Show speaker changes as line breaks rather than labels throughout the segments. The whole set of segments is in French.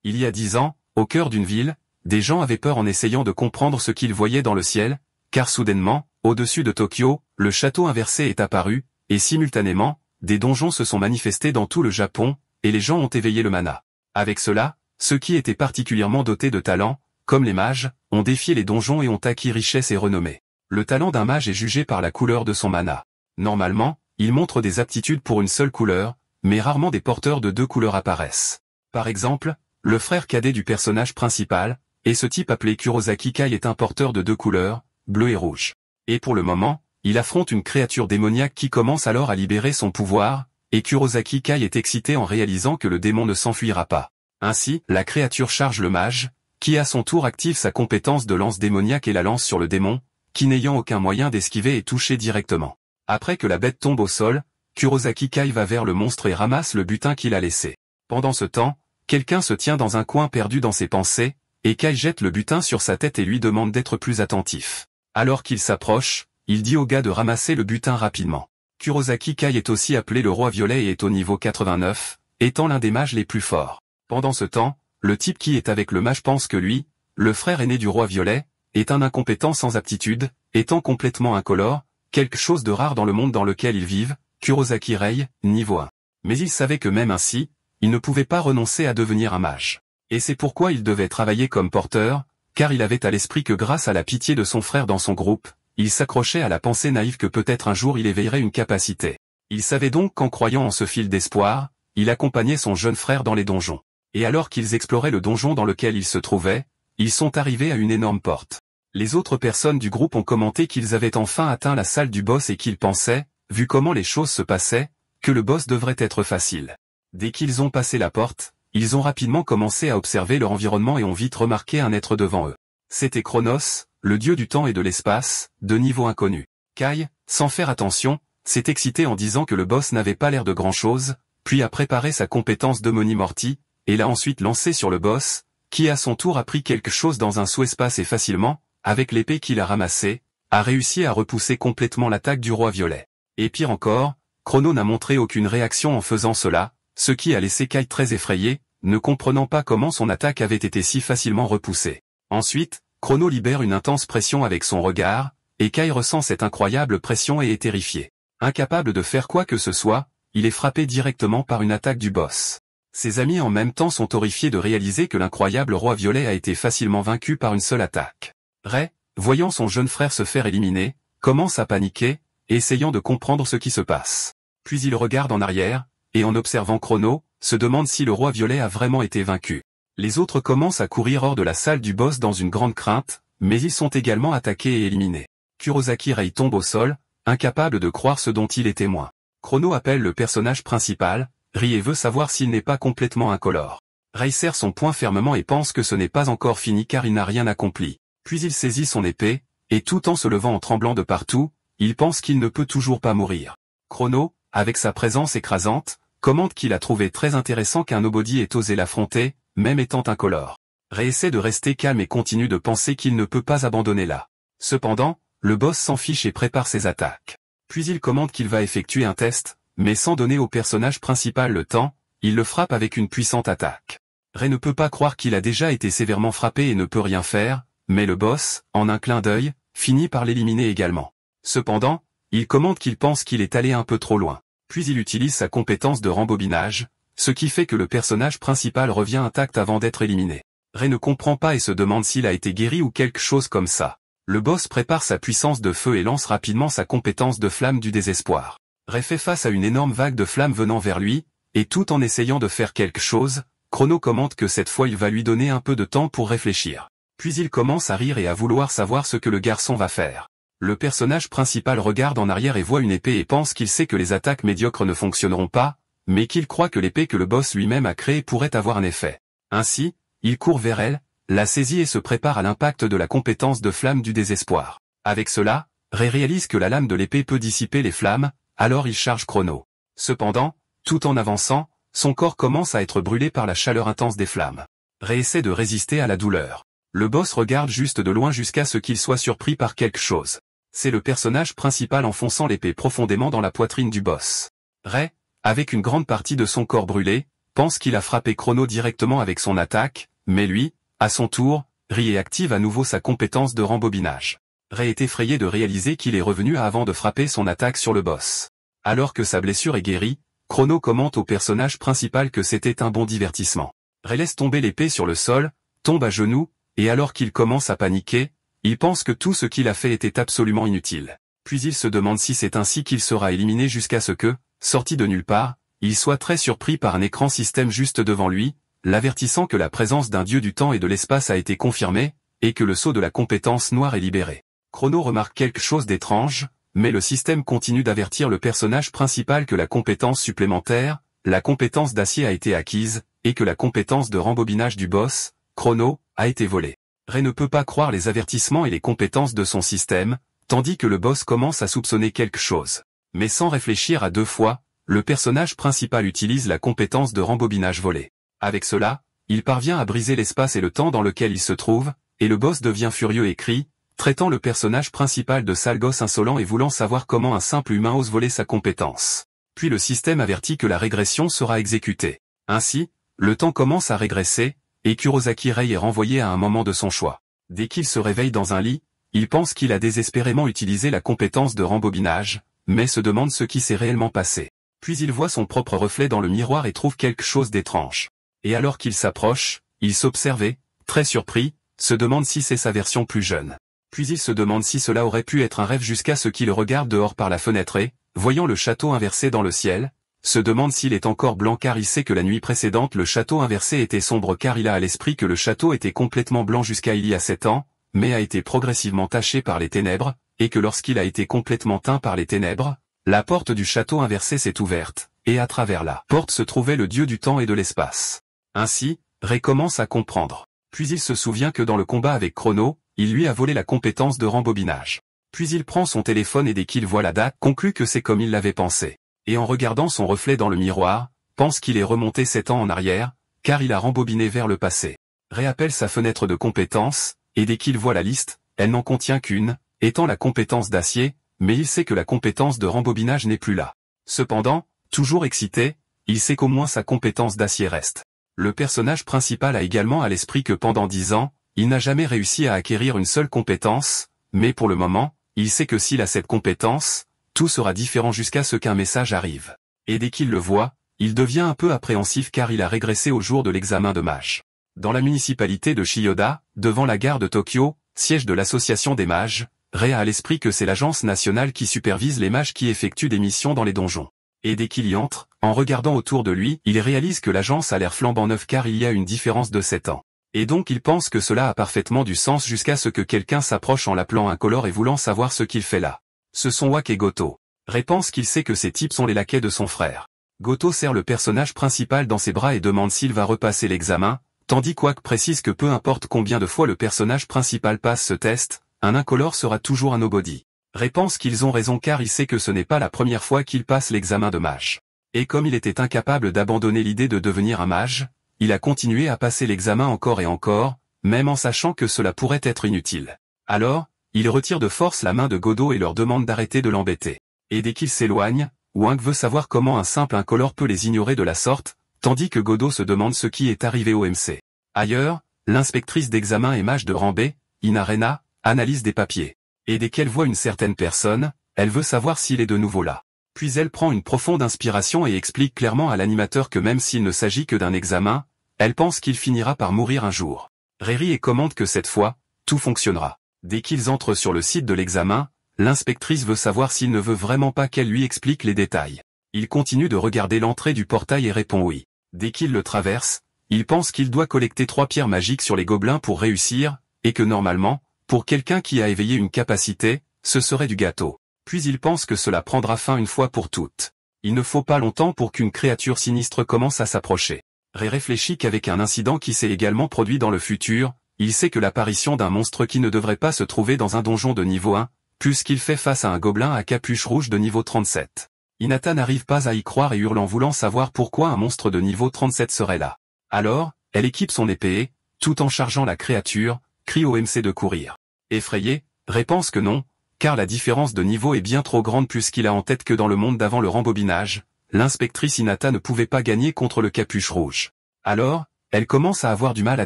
Il y a 10 ans, au cœur d'une ville, des gens avaient peur en essayant de comprendre ce qu'ils voyaient dans le ciel, car soudainement, au-dessus de Tokyo, le château inversé est apparu, et simultanément, des donjons se sont manifestés dans tout le Japon, et les gens ont éveillé le mana. Avec cela, ceux qui étaient particulièrement dotés de talent, comme les mages, ont défié les donjons et ont acquis richesse et renommée. Le talent d'un mage est jugé par la couleur de son mana. Normalement, il montre des aptitudes pour une seule couleur, mais rarement des porteurs de 2 couleurs apparaissent. Par exemple, le frère cadet du personnage principal, et ce type appelé Kurosaki Kai est un porteur de 2 couleurs, bleu et rouge. Et pour le moment, il affronte une créature démoniaque qui commence alors à libérer son pouvoir, et Kurosaki Kai est excité en réalisant que le démon ne s'enfuira pas. Ainsi, la créature charge le mage, qui à son tour active sa compétence de lance démoniaque et la lance sur le démon, qui n'ayant aucun moyen d'esquiver est touché directement. Après que la bête tombe au sol, Kurosaki Kai va vers le monstre et ramasse le butin qu'il a laissé. Pendant ce temps, quelqu'un se tient dans un coin perdu dans ses pensées, et Kai jette le butin sur sa tête et lui demande d'être plus attentif. Alors qu'il s'approche, il dit au gars de ramasser le butin rapidement. Kurosaki Kai est aussi appelé le roi violet et est au niveau 89, étant l'un des mages les plus forts. Pendant ce temps, le type qui est avec le mage pense que lui, le frère aîné du roi violet, est un incompétent sans aptitude, étant complètement incolore, quelque chose de rare dans le monde dans lequel ils vivent, Kurosaki Rei, niveau 1. Mais il savait que même ainsi, il ne pouvait pas renoncer à devenir un mage. Et c'est pourquoi il devait travailler comme porteur, car il avait à l'esprit que grâce à la pitié de son frère dans son groupe, il s'accrochait à la pensée naïve que peut-être un jour il éveillerait une capacité. Il savait donc qu'en croyant en ce fil d'espoir, il accompagnait son jeune frère dans les donjons. Et alors qu'ils exploraient le donjon dans lequel ils se trouvaient, ils sont arrivés à une énorme porte. Les autres personnes du groupe ont commenté qu'ils avaient enfin atteint la salle du boss et qu'ils pensaient, vu comment les choses se passaient, que le boss devrait être facile. Dès qu'ils ont passé la porte, ils ont rapidement commencé à observer leur environnement et ont vite remarqué un être devant eux. C'était Chronos, le dieu du temps et de l'espace, de niveau inconnu. Kai, sans faire attention, s'est excité en disant que le boss n'avait pas l'air de grand-chose, puis a préparé sa compétence d'Omoni Morti, et l'a ensuite lancé sur le boss, qui à son tour a pris quelque chose dans un sous-espace et facilement, avec l'épée qu'il a ramassée, a réussi à repousser complètement l'attaque du roi violet. Et pire encore, Chrono n'a montré aucune réaction en faisant cela, ce qui a laissé Kai très effrayé, ne comprenant pas comment son attaque avait été si facilement repoussée. Ensuite, Chrono libère une intense pression avec son regard, et Kai ressent cette incroyable pression et est terrifié. Incapable de faire quoi que ce soit, il est frappé directement par une attaque du boss. Ses amis en même temps sont horrifiés de réaliser que l'incroyable roi violet a été facilement vaincu par une seule attaque. Rei, voyant son jeune frère se faire éliminer, commence à paniquer, essayant de comprendre ce qui se passe. Puis il regarde en arrière, et en observant Chrono, se demande si le roi violet a vraiment été vaincu. Les autres commencent à courir hors de la salle du boss dans une grande crainte, mais ils sont également attaqués et éliminés. Kurosaki Rei tombe au sol, incapable de croire ce dont il est témoin. Chrono appelle le personnage principal, rit et veut savoir s'il n'est pas complètement incolore. Rei serre son poing fermement et pense que ce n'est pas encore fini car il n'a rien accompli. Puis il saisit son épée, et tout en se levant en tremblant de partout, il pense qu'il ne peut toujours pas mourir. Chrono, avec sa présence écrasante, commente qu'il a trouvé très intéressant qu'un nobody ait osé l'affronter, même étant incolore. Rei essaie de rester calme et continue de penser qu'il ne peut pas abandonner là. Cependant, le boss s'en fiche et prépare ses attaques. Puis il commente qu'il va effectuer un test, mais sans donner au personnage principal le temps, il le frappe avec une puissante attaque. Rei ne peut pas croire qu'il a déjà été sévèrement frappé et ne peut rien faire, mais le boss, en un clin d'œil, finit par l'éliminer également. Cependant, il commente qu'il pense qu'il est allé un peu trop loin. Puis il utilise sa compétence de rembobinage, ce qui fait que le personnage principal revient intact avant d'être éliminé. Rei ne comprend pas et se demande s'il a été guéri ou quelque chose comme ça. Le boss prépare sa puissance de feu et lance rapidement sa compétence de flamme du désespoir. Rei fait face à une énorme vague de flammes venant vers lui, et tout en essayant de faire quelque chose, Chrono commente que cette fois il va lui donner un peu de temps pour réfléchir. Puis il commence à rire et à vouloir savoir ce que le garçon va faire. Le personnage principal regarde en arrière et voit une épée et pense qu'il sait que les attaques médiocres ne fonctionneront pas, mais qu'il croit que l'épée que le boss lui-même a créée pourrait avoir un effet. Ainsi, il court vers elle, la saisit et se prépare à l'impact de la compétence de flamme du désespoir. Avec cela, Rei réalise que la lame de l'épée peut dissiper les flammes, alors il charge Chrono. Cependant, tout en avançant, son corps commence à être brûlé par la chaleur intense des flammes. Rei essaie de résister à la douleur. Le boss regarde juste de loin jusqu'à ce qu'il soit surpris par quelque chose. C'est le personnage principal enfonçant l'épée profondément dans la poitrine du boss. Rei, avec une grande partie de son corps brûlé, pense qu'il a frappé Chrono directement avec son attaque, mais lui, à son tour, rit et active à nouveau sa compétence de rembobinage. Ray est effrayé de réaliser qu'il est revenu à avant de frapper son attaque sur le boss. Alors que sa blessure est guérie, Chrono commente au personnage principal que c'était un bon divertissement. Ray laisse tomber l'épée sur le sol, tombe à genoux, et alors qu'il commence à paniquer, il pense que tout ce qu'il a fait était absolument inutile. Puis il se demande si c'est ainsi qu'il sera éliminé jusqu'à ce que, sorti de nulle part, il soit très surpris par un écran système juste devant lui, l'avertissant que la présence d'un dieu du temps et de l'espace a été confirmée, et que le sceau de la compétence noire est libéré. Chrono remarque quelque chose d'étrange, mais le système continue d'avertir le personnage principal que la compétence supplémentaire, la compétence d'acier a été acquise, et que la compétence de rembobinage du boss, Chrono, a été volée. Ray ne peut pas croire les avertissements et les compétences de son système, tandis que le boss commence à soupçonner quelque chose. Mais sans réfléchir à deux fois, le personnage principal utilise la compétence de rembobinage volée. Avec cela, il parvient à briser l'espace et le temps dans lequel il se trouve, et le boss devient furieux et crie, traitant le personnage principal de sale gosse insolent et voulant savoir comment un simple humain ose voler sa compétence. Puis le système avertit que la régression sera exécutée. Ainsi, le temps commence à régresser, et Kurosaki Ray est renvoyé à un moment de son choix. Dès qu'il se réveille dans un lit, il pense qu'il a désespérément utilisé la compétence de rembobinage, mais se demande ce qui s'est réellement passé. Puis il voit son propre reflet dans le miroir et trouve quelque chose d'étrange. Et alors qu'il s'approche, il s'observe et, très surpris, se demande si c'est sa version plus jeune. Puis il se demande si cela aurait pu être un rêve jusqu'à ce qu'il regarde dehors par la fenêtre et, voyant le château inversé dans le ciel, se demande s'il est encore blanc car il sait que la nuit précédente le château inversé était sombre car il a à l'esprit que le château était complètement blanc jusqu'à il y a 7 ans, mais a été progressivement taché par les ténèbres, et que lorsqu'il a été complètement teint par les ténèbres, la porte du château inversé s'est ouverte, et à travers la porte se trouvait le dieu du temps et de l'espace. Ainsi, Ray commence à comprendre. Puis il se souvient que dans le combat avec Chrono, il lui a volé la compétence de rembobinage. Puis il prend son téléphone et dès qu'il voit la date, conclut que c'est comme il l'avait pensé. Et en regardant son reflet dans le miroir, pense qu'il est remonté 7 ans en arrière, car il a rembobiné vers le passé. Ray appelle sa fenêtre de compétences, et dès qu'il voit la liste, elle n'en contient qu'une, étant la compétence d'acier, mais il sait que la compétence de rembobinage n'est plus là. Cependant, toujours excité, il sait qu'au moins sa compétence d'acier reste. Le personnage principal a également à l'esprit que pendant 10 ans, il n'a jamais réussi à acquérir une seule compétence, mais pour le moment, il sait que s'il a cette compétence, tout sera différent jusqu'à ce qu'un message arrive. Et dès qu'il le voit, il devient un peu appréhensif car il a régressé au jour de l'examen de mage. Dans la municipalité de Chiyoda, devant la gare de Tokyo, siège de l'association des mages, Ray a à l'esprit que c'est l'agence nationale qui supervise les mages qui effectuent des missions dans les donjons. Et dès qu'il y entre, en regardant autour de lui, il réalise que l'agence a l'air flambant neuf car il y a une différence de 7 ans. Et donc il pense que cela a parfaitement du sens jusqu'à ce que quelqu'un s'approche en l'appelant incolore et voulant savoir ce qu'il fait là. Ce sont Wak et Goto. Ray pense qu'il sait que ces types sont les laquais de son frère. Goto serre le personnage principal dans ses bras et demande s'il va repasser l'examen, tandis qu'Wak précise que peu importe combien de fois le personnage principal passe ce test, un incolore sera toujours un nobody. Ray pense qu'ils ont raison car il sait que ce n'est pas la première fois qu'il passe l'examen de mage. Et comme il était incapable d'abandonner l'idée de devenir un mage, il a continué à passer l'examen encore et encore, même en sachant que cela pourrait être inutile. Alors, il retire de force la main de Godo et leur demande d'arrêter de l'embêter. Et dès qu'il s'éloigne, Wang veut savoir comment un simple incolore peut les ignorer de la sorte, tandis que Godo se demande ce qui est arrivé au MC. Ailleurs, l'inspectrice d'examen et mage de rang B, Inarena, analyse des papiers. Et dès qu'elle voit une certaine personne, elle veut savoir s'il est de nouveau là. Puis elle prend une profonde inspiration et explique clairement à l'animateur que même s'il ne s'agit que d'un examen, elle pense qu'il finira par mourir un jour. Ray rit et commente que cette fois, tout fonctionnera. Dès qu'ils entrent sur le site de l'examen, l'inspectrice veut savoir s'il ne veut vraiment pas qu'elle lui explique les détails. Il continue de regarder l'entrée du portail et répond oui. Dès qu'il le traverse, il pense qu'il doit collecter 3 pierres magiques sur les gobelins pour réussir, et que normalement, pour quelqu'un qui a éveillé une capacité, ce serait du gâteau. Puis il pense que cela prendra fin une fois pour toutes. Il ne faut pas longtemps pour qu'une créature sinistre commence à s'approcher. Ray réfléchit qu'avec un incident qui s'est également produit dans le futur, il sait que l'apparition d'un monstre qui ne devrait pas se trouver dans un donjon de niveau 1, puisqu'il fait face à un gobelin à capuche rouge de niveau 37. Hinata n'arrive pas à y croire et hurle en voulant savoir pourquoi un monstre de niveau 37 serait là. Alors, elle équipe son épée et, tout en chargeant la créature, crie au MC de courir. Effrayé, Ray pense que non, car la différence de niveau est bien trop grande puisqu'il a en tête que dans le monde d'avant le rembobinage, l'inspectrice Hinata ne pouvait pas gagner contre le capuche rouge. Alors, elle commence à avoir du mal à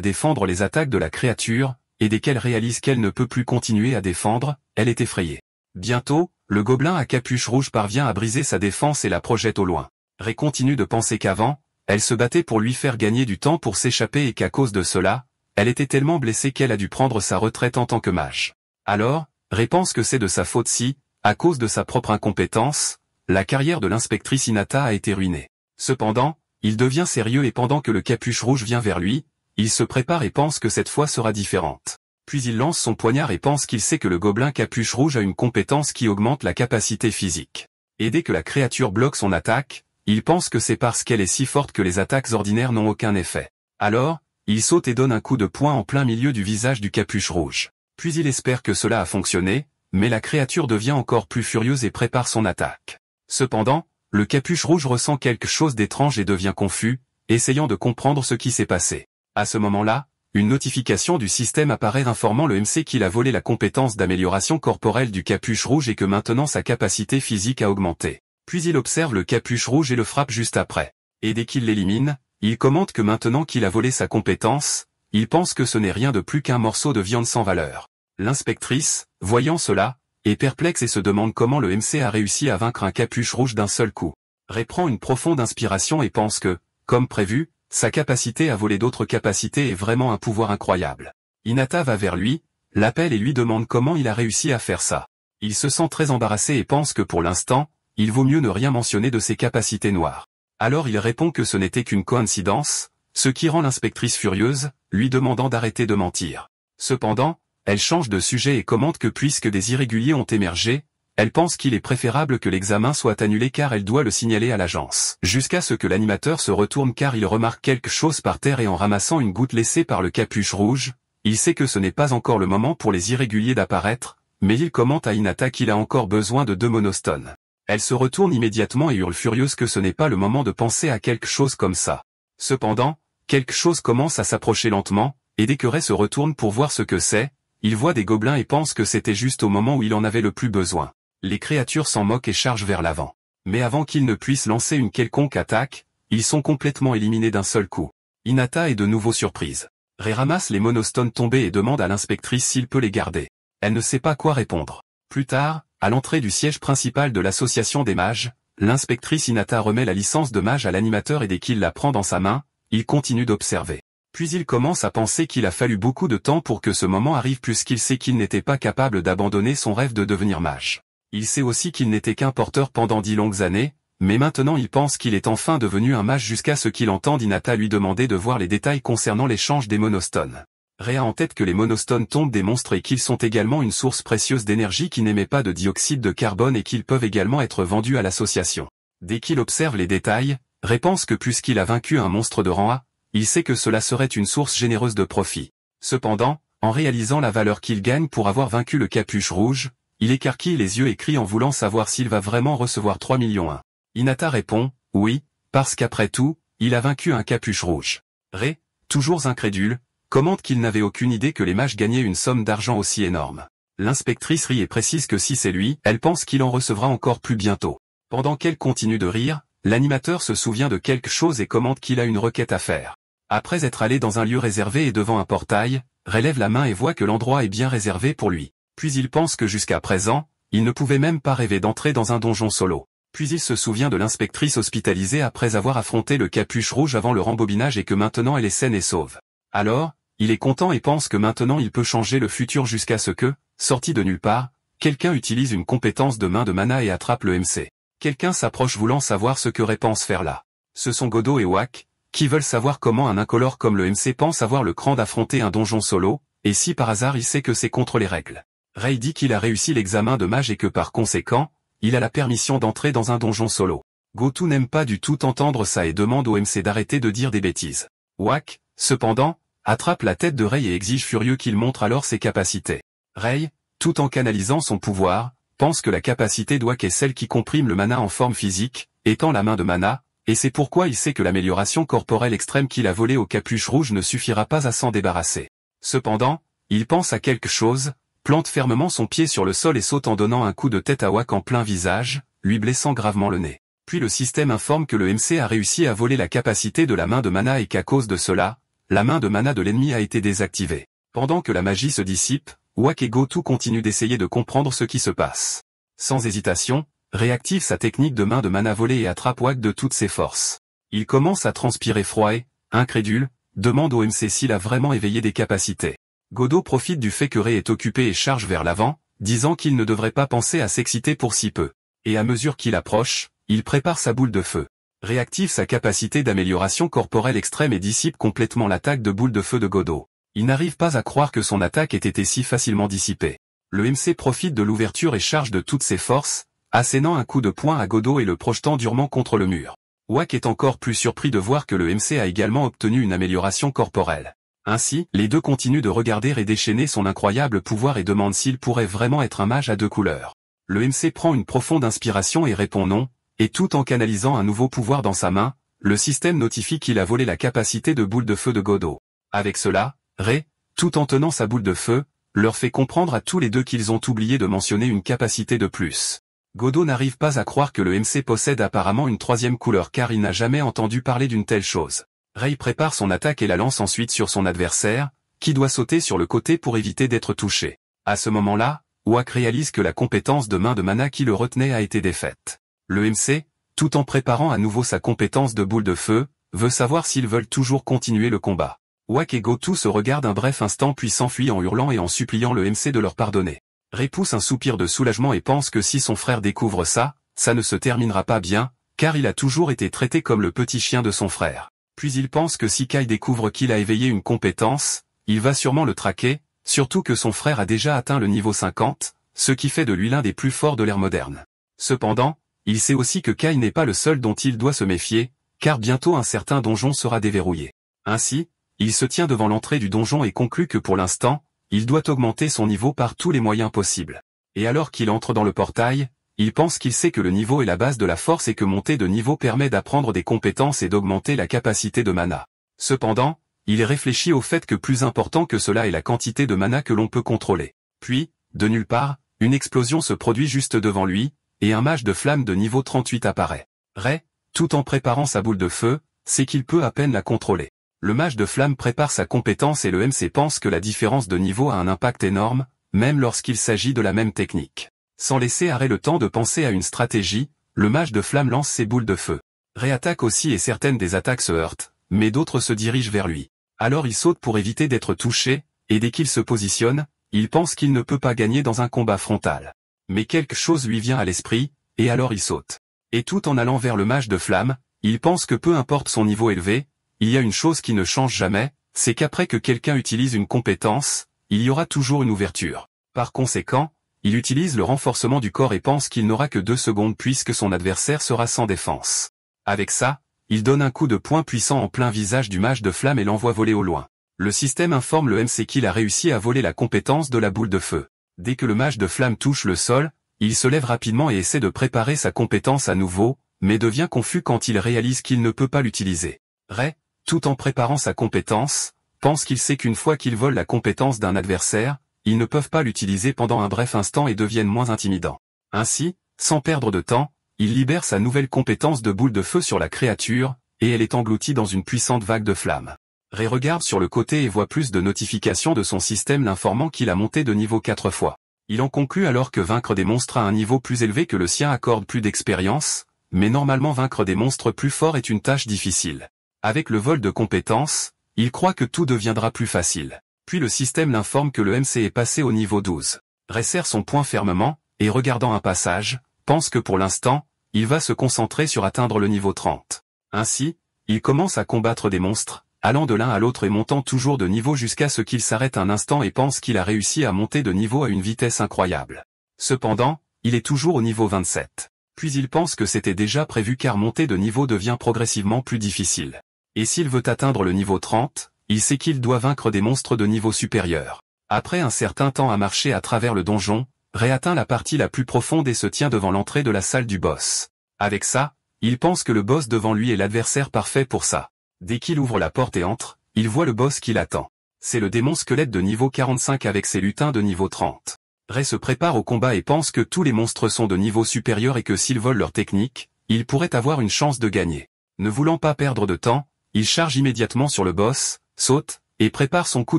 défendre les attaques de la créature, et dès qu'elle réalise qu'elle ne peut plus continuer à défendre, elle est effrayée. Bientôt, le gobelin à capuche rouge parvient à briser sa défense et la projette au loin. Rei continue de penser qu'avant, elle se battait pour lui faire gagner du temps pour s'échapper et qu'à cause de cela, elle était tellement blessée qu'elle a dû prendre sa retraite en tant que mage. Alors, Rei pense que c'est de sa faute si, à cause de sa propre incompétence, la carrière de l'inspectrice Hinata a été ruinée. Cependant, il devient sérieux et pendant que le capuche rouge vient vers lui, il se prépare et pense que cette fois sera différente. Puis il lance son poignard et pense qu'il sait que le gobelin capuche rouge a une compétence qui augmente la capacité physique. Et dès que la créature bloque son attaque, il pense que c'est parce qu'elle est si forte que les attaques ordinaires n'ont aucun effet. Alors, il saute et donne un coup de poing en plein milieu du visage du capuche rouge. Puis il espère que cela a fonctionné, mais la créature devient encore plus furieuse et prépare son attaque. Cependant, le capuche rouge ressent quelque chose d'étrange et devient confus, essayant de comprendre ce qui s'est passé. À ce moment-là, une notification du système apparaît informant le MC qu'il a volé la compétence d'amélioration corporelle du capuche rouge et que maintenant sa capacité physique a augmenté. Puis il observe le capuche rouge et le frappe juste après. Et dès qu'il l'élimine, il commente que maintenant qu'il a volé sa compétence, il pense que ce n'est rien de plus qu'un morceau de viande sans valeur. L'inspectrice, voyant cela, est perplexe et se demande comment le MC a réussi à vaincre un capuche rouge d'un seul coup. Rei prend une profonde inspiration et pense que, comme prévu, sa capacité à voler d'autres capacités est vraiment un pouvoir incroyable. Hinata va vers lui, l'appelle et lui demande comment il a réussi à faire ça. Il se sent très embarrassé et pense que pour l'instant, il vaut mieux ne rien mentionner de ses capacités noires. Alors il répond que ce n'était qu'une coïncidence, ce qui rend l'inspectrice furieuse, lui demandant d'arrêter de mentir. Cependant, elle change de sujet et commente que puisque des irréguliers ont émergé, elle pense qu'il est préférable que l'examen soit annulé car elle doit le signaler à l'agence. Jusqu'à ce que l'animateur se retourne car il remarque quelque chose par terre et en ramassant une goutte laissée par le capuche rouge, il sait que ce n'est pas encore le moment pour les irréguliers d'apparaître, mais il commente à Hinata qu'il a encore besoin de 2 monostones. Elle se retourne immédiatement et hurle furieuse que ce n'est pas le moment de penser à quelque chose comme ça. Cependant, quelque chose commence à s'approcher lentement, et dès que Rei se retourne pour voir ce que c'est, il voit des gobelins et pense que c'était juste au moment où il en avait le plus besoin. Les créatures s'en moquent et chargent vers l'avant. Mais avant qu'ils ne puissent lancer une quelconque attaque, ils sont complètement éliminés d'un seul coup. Hinata est de nouveau surprise. Rei ramasse les monostones tombés et demande à l'inspectrice s'il peut les garder. Elle ne sait pas quoi répondre. Plus tard, à l'entrée du siège principal de l'association des mages, l'inspectrice Hinata remet la licence de mage à l'animateur et dès qu'il la prend dans sa main, il continue d'observer. Puis il commence à penser qu'il a fallu beaucoup de temps pour que ce moment arrive puisqu'il sait qu'il n'était pas capable d'abandonner son rêve de devenir mage. Il sait aussi qu'il n'était qu'un porteur pendant 10 longues années, mais maintenant il pense qu'il est enfin devenu un mage jusqu'à ce qu'il entende Hinata lui demander de voir les détails concernant l'échange des monostones. Rei a en tête que les monostones tombent des monstres et qu'ils sont également une source précieuse d'énergie qui n'émet pas de dioxyde de carbone et qu'ils peuvent également être vendus à l'association. Dès qu'il observe les détails, Rei pense que puisqu'il a vaincu un monstre de rang A, il sait que cela serait une source généreuse de profit. Cependant, en réalisant la valeur qu'il gagne pour avoir vaincu le capuche rouge, il écarquille les yeux et crie en voulant savoir s'il va vraiment recevoir 3 millions 1. Hinata répond, oui, parce qu'après tout, il a vaincu un capuche rouge. Rei, toujours incrédule, commente qu'il n'avait aucune idée que les mages gagnaient une somme d'argent aussi énorme. L'inspectrice rit et précise que si c'est lui, elle pense qu'il en recevra encore plus bientôt. Pendant qu'elle continue de rire, l'animateur se souvient de quelque chose et commente qu'il a une requête à faire. Après être allé dans un lieu réservé et devant un portail, Rei lève la main et voit que l'endroit est bien réservé pour lui. Puis il pense que jusqu'à présent, il ne pouvait même pas rêver d'entrer dans un donjon solo. Puis il se souvient de l'inspectrice hospitalisée après avoir affronté le capuche rouge avant le rembobinage et que maintenant elle est saine et sauve. Alors, il est content et pense que maintenant il peut changer le futur jusqu'à ce que, sorti de nulle part, quelqu'un utilise une compétence de main de mana et attrape le MC. Quelqu'un s'approche voulant savoir ce que Rei pense faire là. Ce sont Godo et Wak, qui veulent savoir comment un incolore comme le MC pense avoir le cran d'affronter un donjon solo, et si par hasard il sait que c'est contre les règles. Rei dit qu'il a réussi l'examen de mage et que par conséquent, il a la permission d'entrer dans un donjon solo. Goto n'aime pas du tout entendre ça et demande au MC d'arrêter de dire des bêtises. Wak, cependant, attrape la tête de Rei et exige furieux qu'il montre alors ses capacités. Rei, tout en canalisant son pouvoir, pense que la capacité d'Wak est celle qui comprime le mana en forme physique, étant la main de mana, et c'est pourquoi il sait que l'amélioration corporelle extrême qu'il a volée au capuche rouge ne suffira pas à s'en débarrasser. Cependant, il pense à quelque chose, plante fermement son pied sur le sol et saute en donnant un coup de tête à Wak en plein visage, lui blessant gravement le nez. Puis le système informe que le MC a réussi à voler la capacité de la main de mana et qu'à cause de cela, la main de mana de l'ennemi a été désactivée. Pendant que la magie se dissipe, Wak et Gotou continuent d'essayer de comprendre ce qui se passe. Sans hésitation, réactive sa technique de main de mana volée et attrape Wak de toutes ses forces. Il commence à transpirer froid et, incrédule, demande au MC s'il a vraiment éveillé des capacités. Godo profite du fait que Rei est occupé et charge vers l'avant, disant qu'il ne devrait pas penser à s'exciter pour si peu. Et à mesure qu'il approche, il prépare sa boule de feu. Réactive sa capacité d'amélioration corporelle extrême et dissipe complètement l'attaque de boule de feu de Godo. Il n'arrive pas à croire que son attaque ait été si facilement dissipée. Le MC profite de l'ouverture et charge de toutes ses forces, assénant un coup de poing à Godo et le projetant durement contre le mur. Wak est encore plus surpris de voir que le MC a également obtenu une amélioration corporelle. Ainsi, les deux continuent de regarder et déchaîner son incroyable pouvoir et demandent s'il pourrait vraiment être un mage à deux couleurs. Le MC prend une profonde inspiration et répond non, et tout en canalisant un nouveau pouvoir dans sa main, le système notifie qu'il a volé la capacité de boule de feu de Godo. Avec cela, Rei, tout en tenant sa boule de feu, leur fait comprendre à tous les deux qu'ils ont oublié de mentionner une capacité de plus. Godo n'arrive pas à croire que le MC possède apparemment une troisième couleur car il n'a jamais entendu parler d'une telle chose. Rei prépare son attaque et la lance ensuite sur son adversaire, qui doit sauter sur le côté pour éviter d'être touché. À ce moment-là, Wak réalise que la compétence de main de mana qui le retenait a été défaite. Le MC, tout en préparant à nouveau sa compétence de boule de feu, veut savoir s'ils veulent toujours continuer le combat. Wak et Gotou se regardent un bref instant puis s'enfuient en hurlant et en suppliant le MC de leur pardonner. Rei pousse un soupir de soulagement et pense que si son frère découvre ça, ça ne se terminera pas bien, car il a toujours été traité comme le petit chien de son frère. Puis il pense que si Kai découvre qu'il a éveillé une compétence, il va sûrement le traquer, surtout que son frère a déjà atteint le niveau 50, ce qui fait de lui l'un des plus forts de l'ère moderne. Cependant, il sait aussi que Kai n'est pas le seul dont il doit se méfier, car bientôt un certain donjon sera déverrouillé. Ainsi, il se tient devant l'entrée du donjon et conclut que pour l'instant, il doit augmenter son niveau par tous les moyens possibles. Et alors qu'il entre dans le portail, il pense qu'il sait que le niveau est la base de la force et que monter de niveau permet d'apprendre des compétences et d'augmenter la capacité de mana. Cependant, il réfléchit au fait que plus important que cela est la quantité de mana que l'on peut contrôler. Puis, de nulle part, une explosion se produit juste devant lui, et un mage de flamme de niveau 38 apparaît. Rei, tout en préparant sa boule de feu, sait qu'il peut à peine la contrôler. Le mage de flamme prépare sa compétence et le MC pense que la différence de niveau a un impact énorme, même lorsqu'il s'agit de la même technique. Sans laisser à Rei le temps de penser à une stratégie, le mage de flamme lance ses boules de feu. Rei attaque aussi et certaines des attaques se heurtent, mais d'autres se dirigent vers lui. Alors il saute pour éviter d'être touché, et dès qu'il se positionne, il pense qu'il ne peut pas gagner dans un combat frontal. Mais quelque chose lui vient à l'esprit, et alors il saute. Et tout en allant vers le mage de flamme, il pense que peu importe son niveau élevé, il y a une chose qui ne change jamais, c'est qu'après que quelqu'un utilise une compétence, il y aura toujours une ouverture. Par conséquent, il utilise le renforcement du corps et pense qu'il n'aura que 2 secondes puisque son adversaire sera sans défense. Avec ça, il donne un coup de poing puissant en plein visage du mage de flamme et l'envoie voler au loin. Le système informe le MC qu'il a réussi à voler la compétence de la boule de feu. Dès que le mage de flamme touche le sol, il se lève rapidement et essaie de préparer sa compétence à nouveau, mais devient confus quand il réalise qu'il ne peut pas l'utiliser. Rei, tout en préparant sa compétence, pense qu'il sait qu'une fois qu'il vole la compétence d'un adversaire, ils ne peuvent pas l'utiliser pendant un bref instant et deviennent moins intimidants. Ainsi, sans perdre de temps, il libère sa nouvelle compétence de boule de feu sur la créature, et elle est engloutie dans une puissante vague de flammes. Rei regarde sur le côté et voit plus de notifications de son système l'informant qu'il a monté de niveau 4 fois. Il en conclut alors que vaincre des monstres à un niveau plus élevé que le sien accorde plus d'expérience, mais normalement vaincre des monstres plus forts est une tâche difficile. Avec le vol de compétences, il croit que tout deviendra plus facile. Puis le système l'informe que le MC est passé au niveau 12. Rei serre son poing fermement, et regardant un passage, pense que pour l'instant, il va se concentrer sur atteindre le niveau 30. Ainsi, il commence à combattre des monstres, allant de l'un à l'autre et montant toujours de niveau jusqu'à ce qu'il s'arrête un instant et pense qu'il a réussi à monter de niveau à une vitesse incroyable. Cependant, il est toujours au niveau 27. Puis il pense que c'était déjà prévu car monter de niveau devient progressivement plus difficile. Et s'il veut atteindre le niveau 30, il sait qu'il doit vaincre des monstres de niveau supérieur. Après un certain temps à marcher à travers le donjon, Rei atteint la partie la plus profonde et se tient devant l'entrée de la salle du boss. Avec ça, il pense que le boss devant lui est l'adversaire parfait pour ça. Dès qu'il ouvre la porte et entre, il voit le boss qui l'attend. C'est le démon squelette de niveau 45 avec ses lutins de niveau 30. Rei se prépare au combat et pense que tous les monstres sont de niveau supérieur et que s'ils volent leur technique, il pourrait avoir une chance de gagner. Ne voulant pas perdre de temps, il charge immédiatement sur le boss, saute, et prépare son coup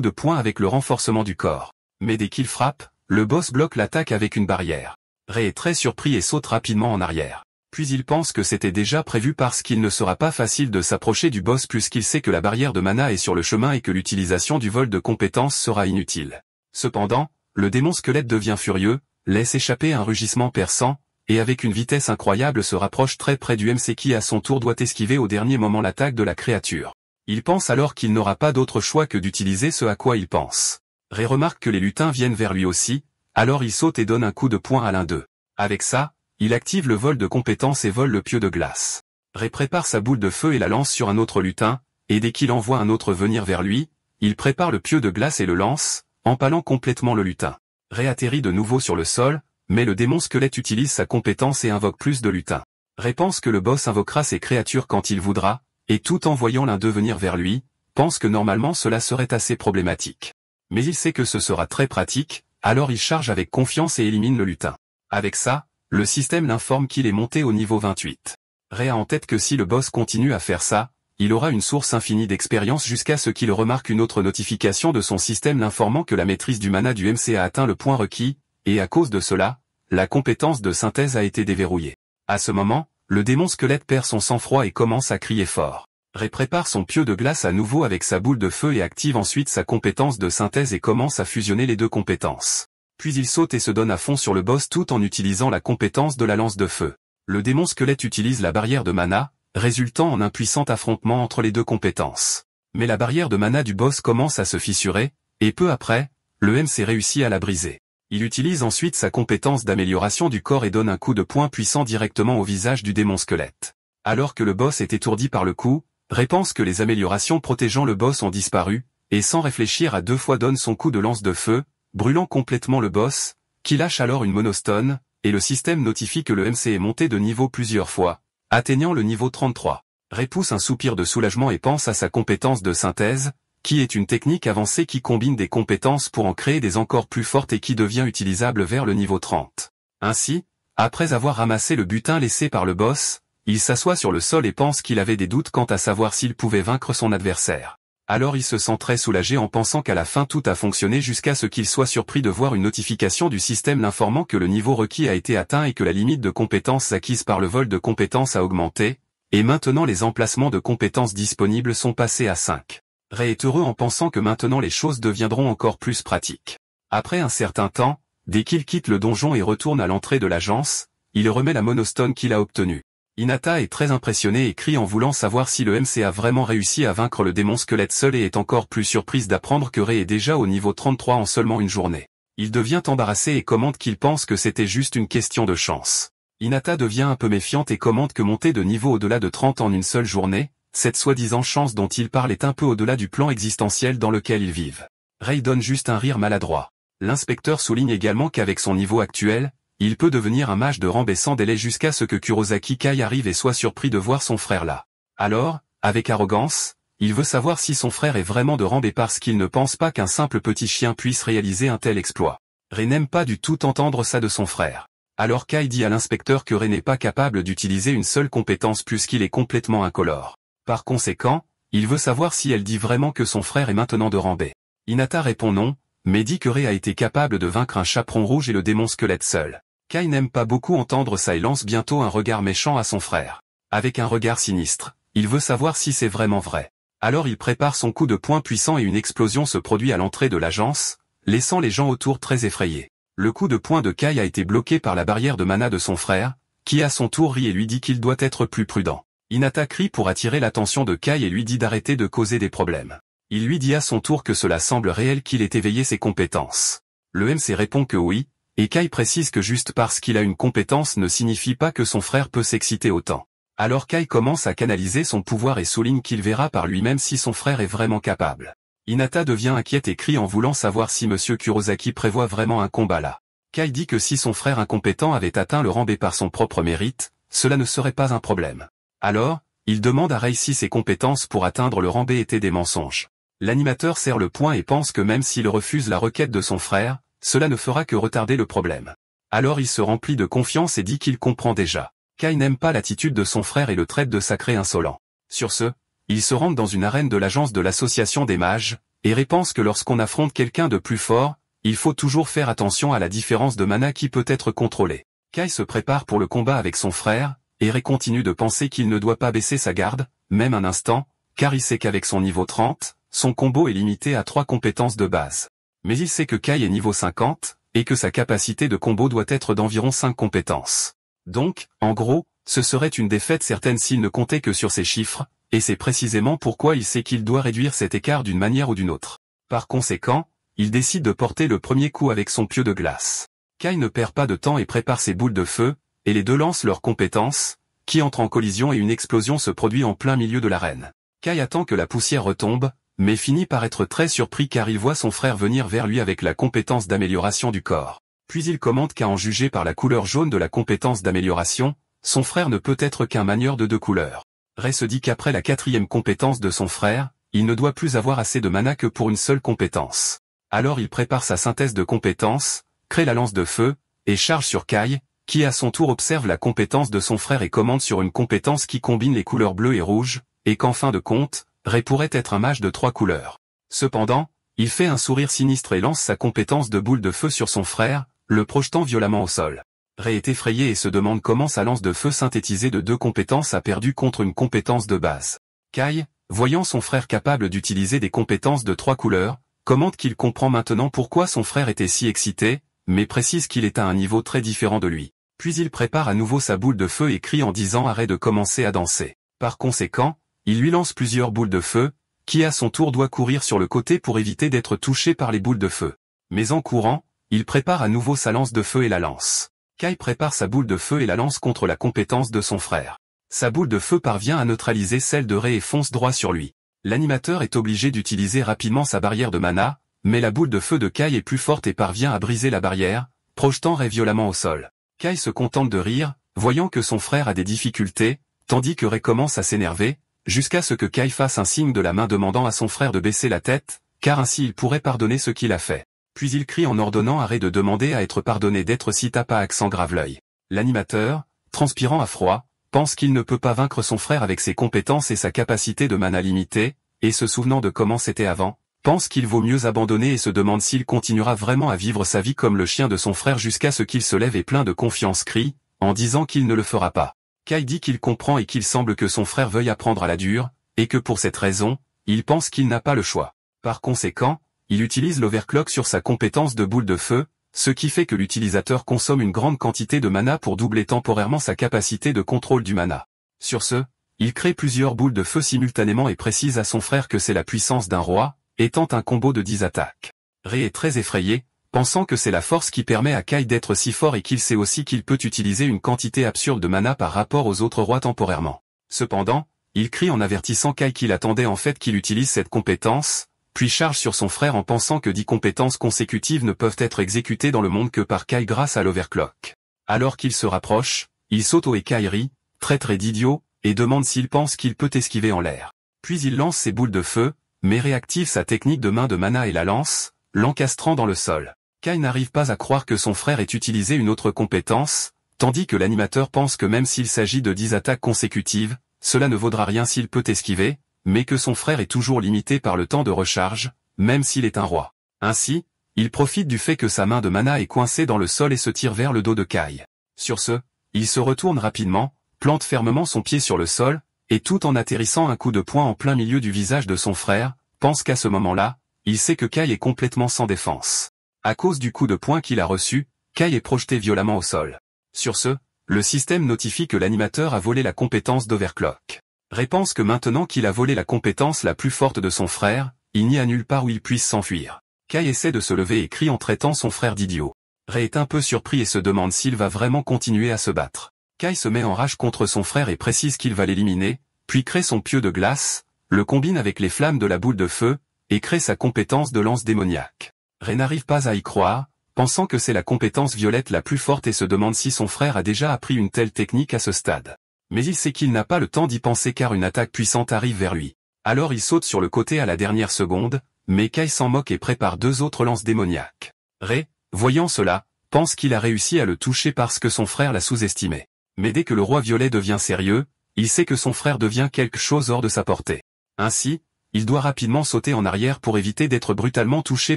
de poing avec le renforcement du corps. Mais dès qu'il frappe, le boss bloque l'attaque avec une barrière. Ray est très surpris et saute rapidement en arrière. Puis il pense que c'était déjà prévu parce qu'il ne sera pas facile de s'approcher du boss puisqu'il sait que la barrière de mana est sur le chemin et que l'utilisation du vol de compétences sera inutile. Cependant, le démon squelette devient furieux, laisse échapper un rugissement perçant, et avec une vitesse incroyable se rapproche très près du MC qui à son tour doit esquiver au dernier moment l'attaque de la créature. Il pense alors qu'il n'aura pas d'autre choix que d'utiliser ce à quoi il pense. Ray remarque que les lutins viennent vers lui aussi, alors il saute et donne un coup de poing à l'un d'eux. Avec ça, il active le vol de compétences et vole le pieu de glace. Ray prépare sa boule de feu et la lance sur un autre lutin, et dès qu'il envoie un autre venir vers lui, il prépare le pieu de glace et le lance, empalant complètement le lutin. Ray atterrit de nouveau sur le sol, mais le démon squelette utilise sa compétence et invoque plus de lutins. Ray pense que le boss invoquera ses créatures quand il voudra, et tout en voyant l'un d'eux venir vers lui, pense que normalement cela serait assez problématique. Mais il sait que ce sera très pratique, alors il charge avec confiance et élimine le lutin. Avec ça, le système l'informe qu'il est monté au niveau 28. Ray a en tête que si le boss continue à faire ça, il aura une source infinie d'expérience jusqu'à ce qu'il remarque une autre notification de son système l'informant que la maîtrise du mana du MC a atteint le point requis, et à cause de cela, la compétence de synthèse a été déverrouillée. À ce moment, le démon squelette perd son sang-froid et commence à crier fort. Ray prépare son pieu de glace à nouveau avec sa boule de feu et active ensuite sa compétence de synthèse et commence à fusionner les deux compétences. Puis il saute et se donne à fond sur le boss tout en utilisant la compétence de la lance de feu. Le démon squelette utilise la barrière de mana, résultant en un puissant affrontement entre les deux compétences. Mais la barrière de mana du boss commence à se fissurer, et peu après, le MC réussit à la briser. Il utilise ensuite sa compétence d'amélioration du corps et donne un coup de poing puissant directement au visage du démon squelette. Alors que le boss est étourdi par le coup, Ray pense que les améliorations protégeant le boss ont disparu, et sans réfléchir à deux fois donne son coup de lance de feu, brûlant complètement le boss, qui lâche alors une monostone, et le système notifie que le MC est monté de niveau plusieurs fois, atteignant le niveau 33. Ray pousse un soupir de soulagement et pense à sa compétence de synthèse, qui est une technique avancée qui combine des compétences pour en créer des encore plus fortes et qui devient utilisable vers le niveau 30. Ainsi, après avoir ramassé le butin laissé par le boss, il s'assoit sur le sol et pense qu'il avait des doutes quant à savoir s'il pouvait vaincre son adversaire. Alors il se sent très soulagé en pensant qu'à la fin tout a fonctionné jusqu'à ce qu'il soit surpris de voir une notification du système l'informant que le niveau requis a été atteint et que la limite de compétences acquises par le vol de compétences a augmenté, et maintenant les emplacements de compétences disponibles sont passés à 5. Ray est heureux en pensant que maintenant les choses deviendront encore plus pratiques. Après un certain temps, dès qu'il quitte le donjon et retourne à l'entrée de l'agence, il remet la monostone qu'il a obtenue. Hinata est très impressionnée et crie en voulant savoir si le MC a vraiment réussi à vaincre le démon squelette seul et est encore plus surprise d'apprendre que Ray est déjà au niveau 33 en seulement une journée. Il devient embarrassé et commente qu'il pense que c'était juste une question de chance. Hinata devient un peu méfiante et commente que monter de niveau au-delà de 30 en une seule journée, cette soi-disant chance dont il parle est un peu au-delà du plan existentiel dans lequel ils vivent. Ray donne juste un rire maladroit. L'inspecteur souligne également qu'avec son niveau actuel, il peut devenir un mage de rang B sans délai jusqu'à ce que Kurosaki Kai arrive et soit surpris de voir son frère là. Alors, avec arrogance, il veut savoir si son frère est vraiment de rang B parce qu'il ne pense pas qu'un simple petit chien puisse réaliser un tel exploit. Ray n'aime pas du tout entendre ça de son frère. Alors Kai dit à l'inspecteur que Ray n'est pas capable d'utiliser une seule compétence puisqu'il est complètement incolore. Par conséquent, il veut savoir si elle dit vraiment que son frère est maintenant de rang B. Hinata répond non, mais dit que Ray a été capable de vaincre un chaperon rouge et le démon squelette seul. Kai n'aime pas beaucoup entendre ça et lance bientôt un regard méchant à son frère. Avec un regard sinistre, il veut savoir si c'est vraiment vrai. Alors il prépare son coup de poing puissant et une explosion se produit à l'entrée de l'agence, laissant les gens autour très effrayés. Le coup de poing de Kai a été bloqué par la barrière de mana de son frère, qui à son tour rit et lui dit qu'il doit être plus prudent. Hinata crie pour attirer l'attention de Kai et lui dit d'arrêter de causer des problèmes. Il lui dit à son tour que cela semble réel qu'il ait éveillé ses compétences. Le MC répond que oui, et Kai précise que juste parce qu'il a une compétence ne signifie pas que son frère peut s'exciter autant. Alors Kai commence à canaliser son pouvoir et souligne qu'il verra par lui-même si son frère est vraiment capable. Hinata devient inquiète et crie en voulant savoir si Monsieur Kurosaki prévoit vraiment un combat là. Kai dit que si son frère incompétent avait atteint le rang B par son propre mérite, cela ne serait pas un problème. Alors, il demande à Ray si ses compétences pour atteindre le rang B étaient des mensonges. L'animateur serre le poing et pense que même s'il refuse la requête de son frère, cela ne fera que retarder le problème. Alors il se remplit de confiance et dit qu'il comprend déjà. Kai n'aime pas l'attitude de son frère et le traite de sacré insolent. Sur ce, ils se rendent dans une arène de l'agence de l'association des mages, et Rei pense que lorsqu'on affronte quelqu'un de plus fort, il faut toujours faire attention à la différence de mana qui peut être contrôlée. Kai se prépare pour le combat avec son frère, et Rei continue de penser qu'il ne doit pas baisser sa garde, même un instant, car il sait qu'avec son niveau 30, son combo est limité à 3 compétences de base. Mais il sait que Kai est niveau 50, et que sa capacité de combo doit être d'environ 5 compétences. Donc, en gros, ce serait une défaite certaine s'il ne comptait que sur ces chiffres, et c'est précisément pourquoi il sait qu'il doit réduire cet écart d'une manière ou d'une autre. Par conséquent, il décide de porter le premier coup avec son pieu de glace. Kai ne perd pas de temps et prépare ses boules de feu, et les deux lancent leurs compétences, qui entrent en collision et une explosion se produit en plein milieu de l'arène. Kai attend que la poussière retombe, mais finit par être très surpris car il voit son frère venir vers lui avec la compétence d'amélioration du corps. Puis il commente qu'à en juger par la couleur jaune de la compétence d'amélioration, son frère ne peut être qu'un manieur de 2 couleurs. Rei se dit qu'après la 4e compétence de son frère, il ne doit plus avoir assez de mana que pour une seule compétence. Alors il prépare sa synthèse de compétences, crée la lance de feu, et charge sur Kai, qui à son tour observe la compétence de son frère et commande sur une compétence qui combine les couleurs bleues et rouges, et qu'en fin de compte, Rei pourrait être un mage de 3 couleurs. Cependant, il fait un sourire sinistre et lance sa compétence de boule de feu sur son frère, le projetant violemment au sol. Rei est effrayé et se demande comment sa lance de feu synthétisée de 2 compétences a perdu contre une compétence de base. Kai, voyant son frère capable d'utiliser des compétences de 3 couleurs, commente qu'il comprend maintenant pourquoi son frère était si excité, mais précise qu'il est à un niveau très différent de lui. Puis il prépare à nouveau sa boule de feu et crie en disant à Rei de commencer à danser. Par conséquent, il lui lance plusieurs boules de feu, qui à son tour doit courir sur le côté pour éviter d'être touché par les boules de feu. Mais en courant, il prépare à nouveau sa lance de feu et la lance. Kai prépare sa boule de feu et la lance contre la compétence de son frère. Sa boule de feu parvient à neutraliser celle de Rei et fonce droit sur lui. L'animateur est obligé d'utiliser rapidement sa barrière de mana, mais la boule de feu de Kai est plus forte et parvient à briser la barrière, projetant Rei violemment au sol. Kai se contente de rire, voyant que son frère a des difficultés, tandis que Rei commence à s'énerver, jusqu'à ce que Kai fasse un signe de la main demandant à son frère de baisser la tête, car ainsi il pourrait pardonner ce qu'il a fait. Puis il crie en ordonnant à Rei de demander à être pardonné d'être si tape à accent grave l'œil. L'animateur, transpirant à froid, pense qu'il ne peut pas vaincre son frère avec ses compétences et sa capacité de mana limitée, et se souvenant de comment c'était avant, pense qu'il vaut mieux abandonner et se demande s'il continuera vraiment à vivre sa vie comme le chien de son frère jusqu'à ce qu'il se lève et plein de confiance crie, en disant qu'il ne le fera pas. Kai dit qu'il comprend et qu'il semble que son frère veuille apprendre à la dure, et que pour cette raison, il pense qu'il n'a pas le choix. Par conséquent, il utilise l'overclock sur sa compétence de boule de feu, ce qui fait que l'utilisateur consomme une grande quantité de mana pour doubler temporairement sa capacité de contrôle du mana. Sur ce, il crée plusieurs boules de feu simultanément et précise à son frère que c'est la puissance d'un roi, et tente un combo de 10 attaques. Rei est très effrayé, pensant que c'est la force qui permet à Kai d'être si fort et qu'il sait aussi qu'il peut utiliser une quantité absurde de mana par rapport aux autres rois temporairement. Cependant, il crie en avertissant Kai qu'il attendait en fait qu'il utilise cette compétence, puis charge sur son frère en pensant que 10 compétences consécutives ne peuvent être exécutées dans le monde que par Kai grâce à l'overclock. Alors qu'il se rapproche, il saute au et Kai rit, traite d'idiot, et demande s'il pense qu'il peut esquiver en l'air. Puis il lance ses boules de feu, mais réactive sa technique de main de mana et la lance, l'encastrant dans le sol. Kai n'arrive pas à croire que son frère ait utilisé une autre compétence, tandis que l'animateur pense que même s'il s'agit de 10 attaques consécutives, cela ne vaudra rien s'il peut esquiver, mais que son frère est toujours limité par le temps de recharge, même s'il est un roi. Ainsi, il profite du fait que sa main de mana est coincée dans le sol et se tire vers le dos de Kai. Sur ce, il se retourne rapidement, plante fermement son pied sur le sol, et tout en atterrissant un coup de poing en plein milieu du visage de son frère, pense qu'à ce moment-là, il sait que Kai est complètement sans défense. À cause du coup de poing qu'il a reçu, Kai est projeté violemment au sol. Sur ce, le système notifie que l'animateur a volé la compétence d'overclock. Rei pense que maintenant qu'il a volé la compétence la plus forte de son frère, il n'y a nulle part où il puisse s'enfuir. Kai essaie de se lever et crie en traitant son frère d'idiot. Rei est un peu surpris et se demande s'il va vraiment continuer à se battre. Kai se met en rage contre son frère et précise qu'il va l'éliminer, puis crée son pieu de glace, le combine avec les flammes de la boule de feu, et crée sa compétence de lance démoniaque. Rei n'arrive pas à y croire, pensant que c'est la compétence violette la plus forte et se demande si son frère a déjà appris une telle technique à ce stade. Mais il sait qu'il n'a pas le temps d'y penser car une attaque puissante arrive vers lui. Alors il saute sur le côté à la dernière seconde, mais Kai s'en moque et prépare 2 autres lances démoniaques. Rei, voyant cela, pense qu'il a réussi à le toucher parce que son frère l'a sous-estimé. Mais dès que le roi violet devient sérieux, il sait que son frère devient quelque chose hors de sa portée. Ainsi, il doit rapidement sauter en arrière pour éviter d'être brutalement touché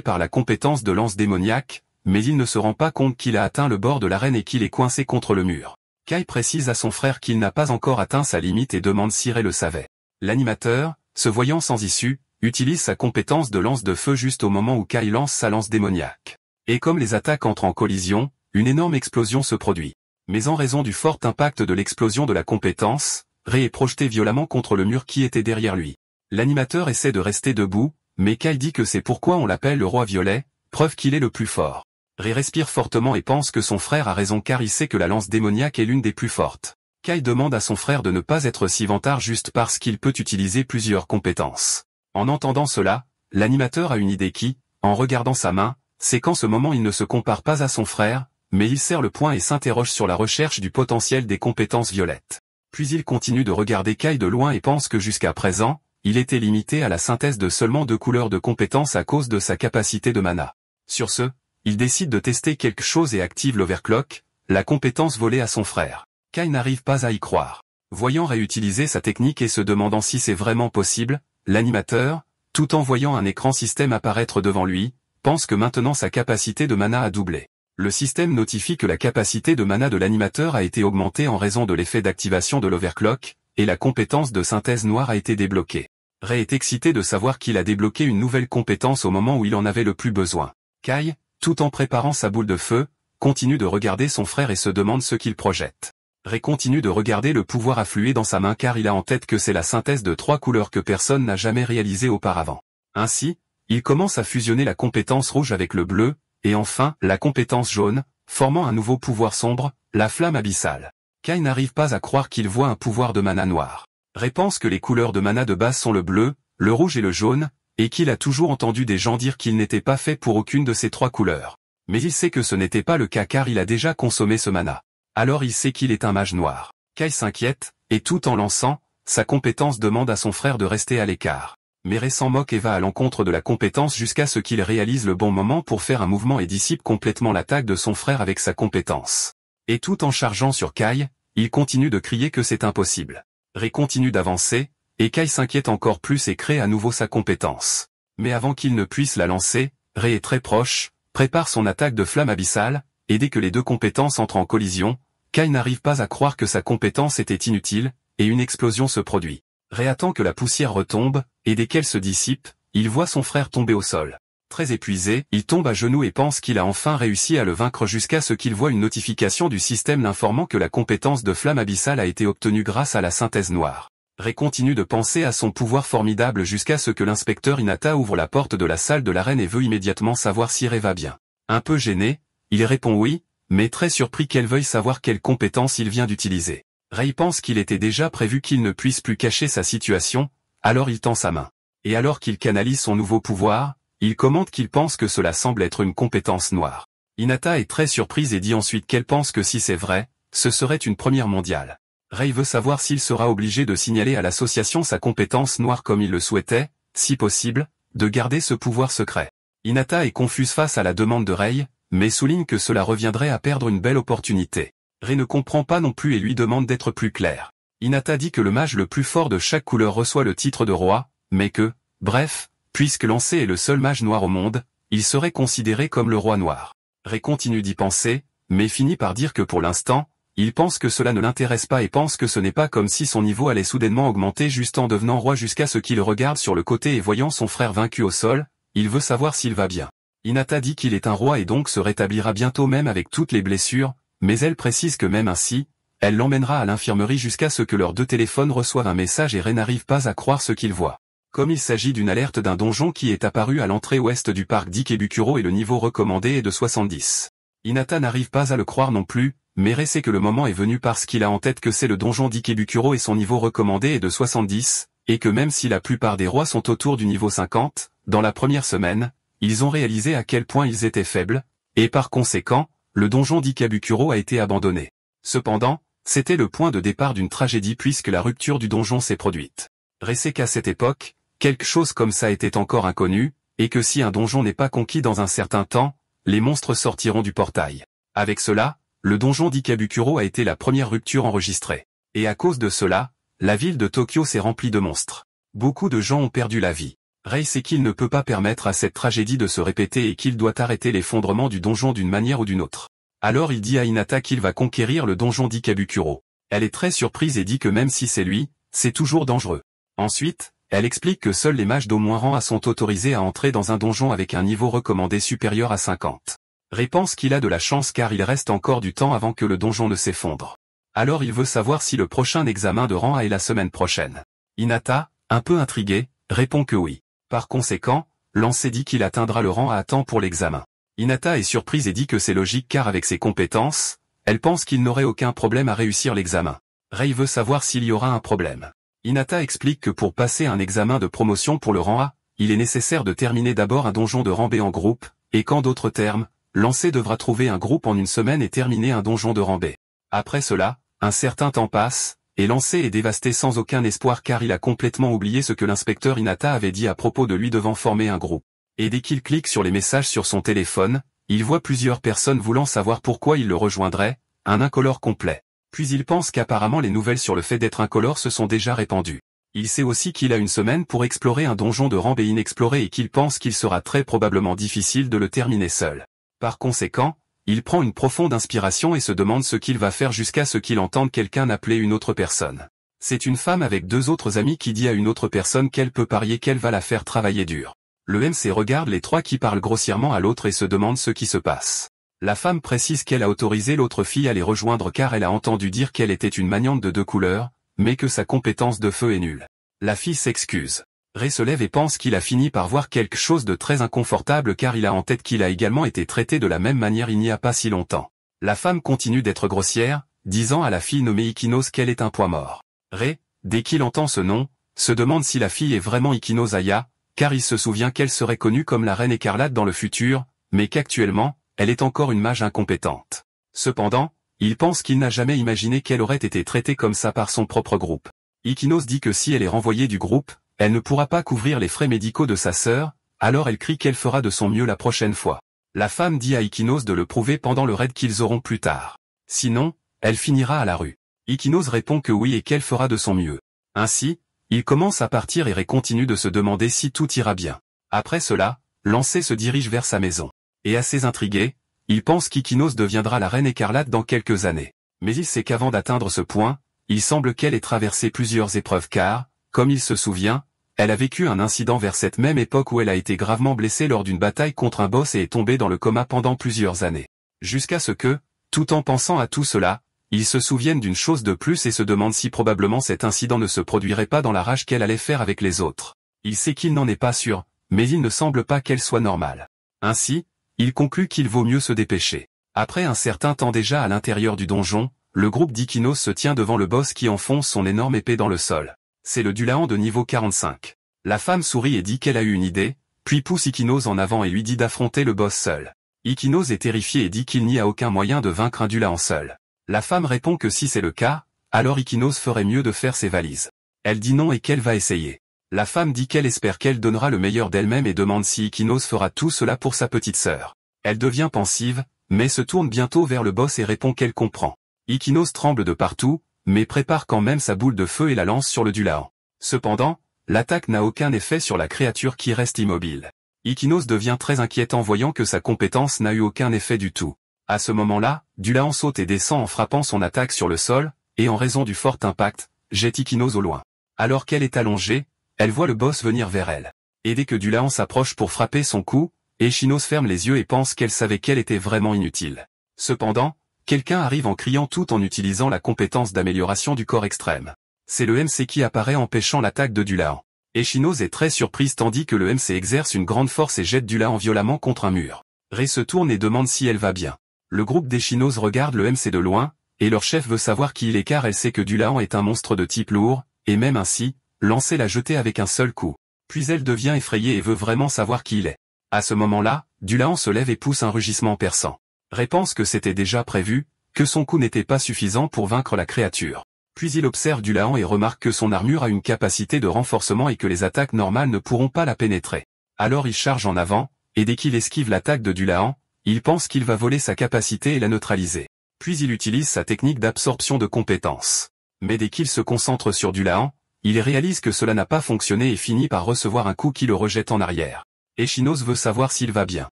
par la compétence de lance démoniaque, mais il ne se rend pas compte qu'il a atteint le bord de l'arène et qu'il est coincé contre le mur. Kai précise à son frère qu'il n'a pas encore atteint sa limite et demande si Ray le savait. L'animateur, se voyant sans issue, utilise sa compétence de lance de feu juste au moment où Kai lance sa lance démoniaque. Et comme les attaques entrent en collision, une énorme explosion se produit. Mais en raison du fort impact de l'explosion de la compétence, Ray est projeté violemment contre le mur qui était derrière lui. L'animateur essaie de rester debout, mais Kai dit que c'est pourquoi on l'appelle le roi violet, preuve qu'il est le plus fort. Ray respire fortement et pense que son frère a raison car il sait que la lance démoniaque est l'une des plus fortes. Kai demande à son frère de ne pas être si vantard juste parce qu'il peut utiliser plusieurs compétences. En entendant cela, l'animateur a une idée qui, en regardant sa main, sait qu'en ce moment il ne se compare pas à son frère, mais il serre le poing et s'interroge sur la recherche du potentiel des compétences violettes. Puis il continue de regarder Kai de loin et pense que jusqu'à présent, il était limité à la synthèse de seulement 2 couleurs de compétences à cause de sa capacité de mana. Sur ce, il décide de tester quelque chose et active l'overclock, la compétence volée à son frère. Kai n'arrive pas à y croire. Voyant réutiliser sa technique et se demandant si c'est vraiment possible, l'animateur, tout en voyant un écran système apparaître devant lui, pense que maintenant sa capacité de mana a doublé. Le système notifie que la capacité de mana de l'animateur a été augmentée en raison de l'effet d'activation de l'overclock, et la compétence de synthèse noire a été débloquée. Ray est excité de savoir qu'il a débloqué une nouvelle compétence au moment où il en avait le plus besoin. Kai, tout en préparant sa boule de feu, continue de regarder son frère et se demande ce qu'il projette. Ray continue de regarder le pouvoir affluer dans sa main car il a en tête que c'est la synthèse de 3 couleurs que personne n'a jamais réalisée auparavant. Ainsi, il commence à fusionner la compétence rouge avec le bleu, et enfin, la compétence jaune, formant un nouveau pouvoir sombre, la flamme abyssale. Kai n'arrive pas à croire qu'il voit un pouvoir de mana noir. Ray pense que les couleurs de mana de base sont le bleu, le rouge et le jaune, et qu'il a toujours entendu des gens dire qu'il n'était pas fait pour aucune de ces 3 couleurs. Mais il sait que ce n'était pas le cas car il a déjà consommé ce mana. Alors il sait qu'il est un mage noir. Kai s'inquiète, et tout en lançant, sa compétence demande à son frère de rester à l'écart. Mais Ray s'en moque et va à l'encontre de la compétence jusqu'à ce qu'il réalise le bon moment pour faire un mouvement et dissipe complètement l'attaque de son frère avec sa compétence. Et tout en chargeant sur Kai, il continue de crier que c'est impossible. Ray continue d'avancer, et Kai s'inquiète encore plus et crée à nouveau sa compétence. Mais avant qu'il ne puisse la lancer, Ray est très proche, prépare son attaque de flamme abyssale, et dès que les 2 compétences entrent en collision, Kai n'arrive pas à croire que sa compétence était inutile, et une explosion se produit. Ray attend que la poussière retombe, et dès qu'elle se dissipe, il voit son frère tomber au sol. Très épuisé, il tombe à genoux et pense qu'il a enfin réussi à le vaincre jusqu'à ce qu'il voit une notification du système l'informant que la compétence de flamme abyssale a été obtenue grâce à la synthèse noire. Ray continue de penser à son pouvoir formidable jusqu'à ce que l'inspecteur Hinata ouvre la porte de la salle de l'arène et veut immédiatement savoir si Ray va bien. Un peu gêné, il répond oui, mais très surpris qu'elle veuille savoir quelle compétence il vient d'utiliser. Ray pense qu'il était déjà prévu qu'il ne puisse plus cacher sa situation, alors il tend sa main. Et alors qu'il canalise son nouveau pouvoir, il commente qu'il pense que cela semble être une compétence noire. Hinata est très surprise et dit ensuite qu'elle pense que si c'est vrai, ce serait une première mondiale. Ray veut savoir s'il sera obligé de signaler à l'association sa compétence noire comme il le souhaitait, si possible, de garder ce pouvoir secret. Hinata est confuse face à la demande de Ray, mais souligne que cela reviendrait à perdre une belle opportunité. Ray ne comprend pas non plus et lui demande d'être plus clair. Hinata dit que le mage le plus fort de chaque couleur reçoit le titre de roi, mais que, bref, puisque Lancé est le seul mage noir au monde, il serait considéré comme le roi noir. Ray continue d'y penser, mais finit par dire que pour l'instant, il pense que cela ne l'intéresse pas et pense que ce n'est pas comme si son niveau allait soudainement augmenter juste en devenant roi jusqu'à ce qu'il regarde sur le côté et voyant son frère vaincu au sol, il veut savoir s'il va bien. Hinata dit qu'il est un roi et donc se rétablira bientôt même avec toutes les blessures, mais elle précise que même ainsi, elle l'emmènera à l'infirmerie jusqu'à ce que leurs 2 téléphones reçoivent un message et Ray n'arrive pas à croire ce qu'il voit. Comme il s'agit d'une alerte d'un donjon qui est apparu à l'entrée ouest du parc d'Ikebukuro et le niveau recommandé est de 70. Hinata n'arrive pas à le croire non plus, mais Ray sait que le moment est venu parce qu'il a en tête que c'est le donjon d'Ikebukuro et son niveau recommandé est de 70, et que même si la plupart des rois sont autour du niveau 50, dans la première semaine, ils ont réalisé à quel point ils étaient faibles, et par conséquent, le donjon d'Ikebukuro a été abandonné. Cependant, c'était le point de départ d'une tragédie puisque la rupture du donjon s'est produite. Ray sait qu'à cette époque, quelque chose comme ça était encore inconnu, et que si un donjon n'est pas conquis dans un certain temps, les monstres sortiront du portail. Avec cela, le donjon d'Ikabukuro a été la première rupture enregistrée. Et à cause de cela, la ville de Tokyo s'est remplie de monstres. Beaucoup de gens ont perdu la vie. Rei sait qu'il ne peut pas permettre à cette tragédie de se répéter et qu'il doit arrêter l'effondrement du donjon d'une manière ou d'une autre. Alors il dit à Hinata qu'il va conquérir le donjon d'Ikabukuro. Elle est très surprise et dit que même si c'est lui, c'est toujours dangereux. Ensuite, elle explique que seuls les mages d'au moins rang A sont autorisés à entrer dans un donjon avec un niveau recommandé supérieur à 50. Rei pense qu'il a de la chance car il reste encore du temps avant que le donjon ne s'effondre. Alors il veut savoir si le prochain examen de rang A est la semaine prochaine. Hinata, un peu intrigué, répond que oui. Par conséquent, Lancé dit qu'il atteindra le rang A à temps pour l'examen. Hinata est surprise et dit que c'est logique car avec ses compétences, elle pense qu'il n'aurait aucun problème à réussir l'examen. Rei veut savoir s'il y aura un problème. Hinata explique que pour passer un examen de promotion pour le rang A, il est nécessaire de terminer d'abord un donjon de rang B en groupe, et qu'en d'autres termes, Lancé devra trouver un groupe en une semaine et terminer un donjon de rang B. Après cela, un certain temps passe, et Lancé est dévasté sans aucun espoir car il a complètement oublié ce que l'inspecteur Hinata avait dit à propos de lui devant former un groupe. Et dès qu'il clique sur les messages sur son téléphone, il voit plusieurs personnes voulant savoir pourquoi il le rejoindrait, un incolore complet. Puis il pense qu'apparemment les nouvelles sur le fait d'être incolore se sont déjà répandues. Il sait aussi qu'il a une semaine pour explorer un donjon de rang B inexploré et qu'il pense qu'il sera très probablement difficile de le terminer seul. Par conséquent, il prend une profonde inspiration et se demande ce qu'il va faire jusqu'à ce qu'il entende quelqu'un appeler une autre personne. C'est une femme avec deux autres amis qui dit à une autre personne qu'elle peut parier qu'elle va la faire travailler dur. Le MC regarde les trois qui parlent grossièrement à l'autre et se demande ce qui se passe. La femme précise qu'elle a autorisé l'autre fille à les rejoindre car elle a entendu dire qu'elle était une maniante de 2 couleurs, mais que sa compétence de feu est nulle. La fille s'excuse. Rei se lève et pense qu'il a fini par voir quelque chose de très inconfortable car il a en tête qu'il a également été traité de la même manière il n'y a pas si longtemps. La femme continue d'être grossière, disant à la fille nommée Ikinos qu'elle est un poids mort. Rei, dès qu'il entend ce nom, se demande si la fille est vraiment Ikinos Aya, car il se souvient qu'elle serait connue comme la Reine Écarlate dans le futur, mais qu'actuellement, elle est encore une mage incompétente. Cependant, il pense qu'il n'a jamais imaginé qu'elle aurait été traitée comme ça par son propre groupe. Ikinos dit que si elle est renvoyée du groupe, elle ne pourra pas couvrir les frais médicaux de sa sœur, alors elle crie qu'elle fera de son mieux la prochaine fois. La femme dit à Ikinos de le prouver pendant le raid qu'ils auront plus tard. Sinon, elle finira à la rue. Ikinos répond que oui et qu'elle fera de son mieux. Ainsi, il commence à partir et Rei continue de se demander si tout ira bien. Après cela, Lancé se dirige vers sa maison. Et assez intrigué, il pense qu'Ikinos deviendra la Reine Écarlate dans quelques années. Mais il sait qu'avant d'atteindre ce point, il semble qu'elle ait traversé plusieurs épreuves car, comme il se souvient, elle a vécu un incident vers cette même époque où elle a été gravement blessée lors d'une bataille contre un boss et est tombée dans le coma pendant plusieurs années. Jusqu'à ce que, tout en pensant à tout cela, il se souvienne d'une chose de plus et se demande si probablement cet incident ne se produirait pas dans la rage qu'elle allait faire avec les autres. Il sait qu'il n'en est pas sûr, mais il ne semble pas qu'elle soit normale. Ainsi, il conclut qu'il vaut mieux se dépêcher. Après un certain temps déjà à l'intérieur du donjon, le groupe d'Ikinos se tient devant le boss qui enfonce son énorme épée dans le sol. C'est le Dulahan de niveau 45. La femme sourit et dit qu'elle a eu une idée, puis pousse Ikinos en avant et lui dit d'affronter le boss seul. Ikinos est terrifié et dit qu'il n'y a aucun moyen de vaincre un Dulahan seul. La femme répond que si c'est le cas, alors Ikinos ferait mieux de faire ses valises. Elle dit non et qu'elle va essayer. La femme dit qu'elle espère qu'elle donnera le meilleur d'elle-même et demande si Ikinos fera tout cela pour sa petite sœur. Elle devient pensive, mais se tourne bientôt vers le boss et répond qu'elle comprend. Ikinos tremble de partout, mais prépare quand même sa boule de feu et la lance sur le Dulahan. Cependant, l'attaque n'a aucun effet sur la créature qui reste immobile. Ikinos devient très inquiète en voyant que sa compétence n'a eu aucun effet du tout. À ce moment-là, Dulahan saute et descend en frappant son attaque sur le sol, et en raison du fort impact, jette Ikinos au loin. Alors qu'elle est allongée, elle voit le boss venir vers elle. Et dès que Dulahan s'approche pour frapper son coup, Ikinos ferme les yeux et pense qu'elle savait qu'elle était vraiment inutile. Cependant, quelqu'un arrive en criant tout en utilisant la compétence d'amélioration du corps extrême. C'est le MC qui apparaît empêchant l'attaque de Dulahan. Ikinos est très surprise tandis que le MC exerce une grande force et jette Dulahan violemment contre un mur. Rei se tourne et demande si elle va bien. Le groupe d'Ikinos regarde le MC de loin, et leur chef veut savoir qui il est car elle sait que Dulahan est un monstre de type lourd, et même ainsi, Lancé l'a jeté avec un seul coup. Puis elle devient effrayée et veut vraiment savoir qui il est. À ce moment-là, Dulahan se lève et pousse un rugissement perçant. Rei pense que c'était déjà prévu, que son coup n'était pas suffisant pour vaincre la créature. Puis il observe Dulahan et remarque que son armure a une capacité de renforcement et que les attaques normales ne pourront pas la pénétrer. Alors il charge en avant, et dès qu'il esquive l'attaque de Dulahan, il pense qu'il va voler sa capacité et la neutraliser. Puis il utilise sa technique d'absorption de compétences. Mais dès qu'il se concentre sur Dulahan, il réalise que cela n'a pas fonctionné et finit par recevoir un coup qui le rejette en arrière. Echinos veut savoir s'il va bien.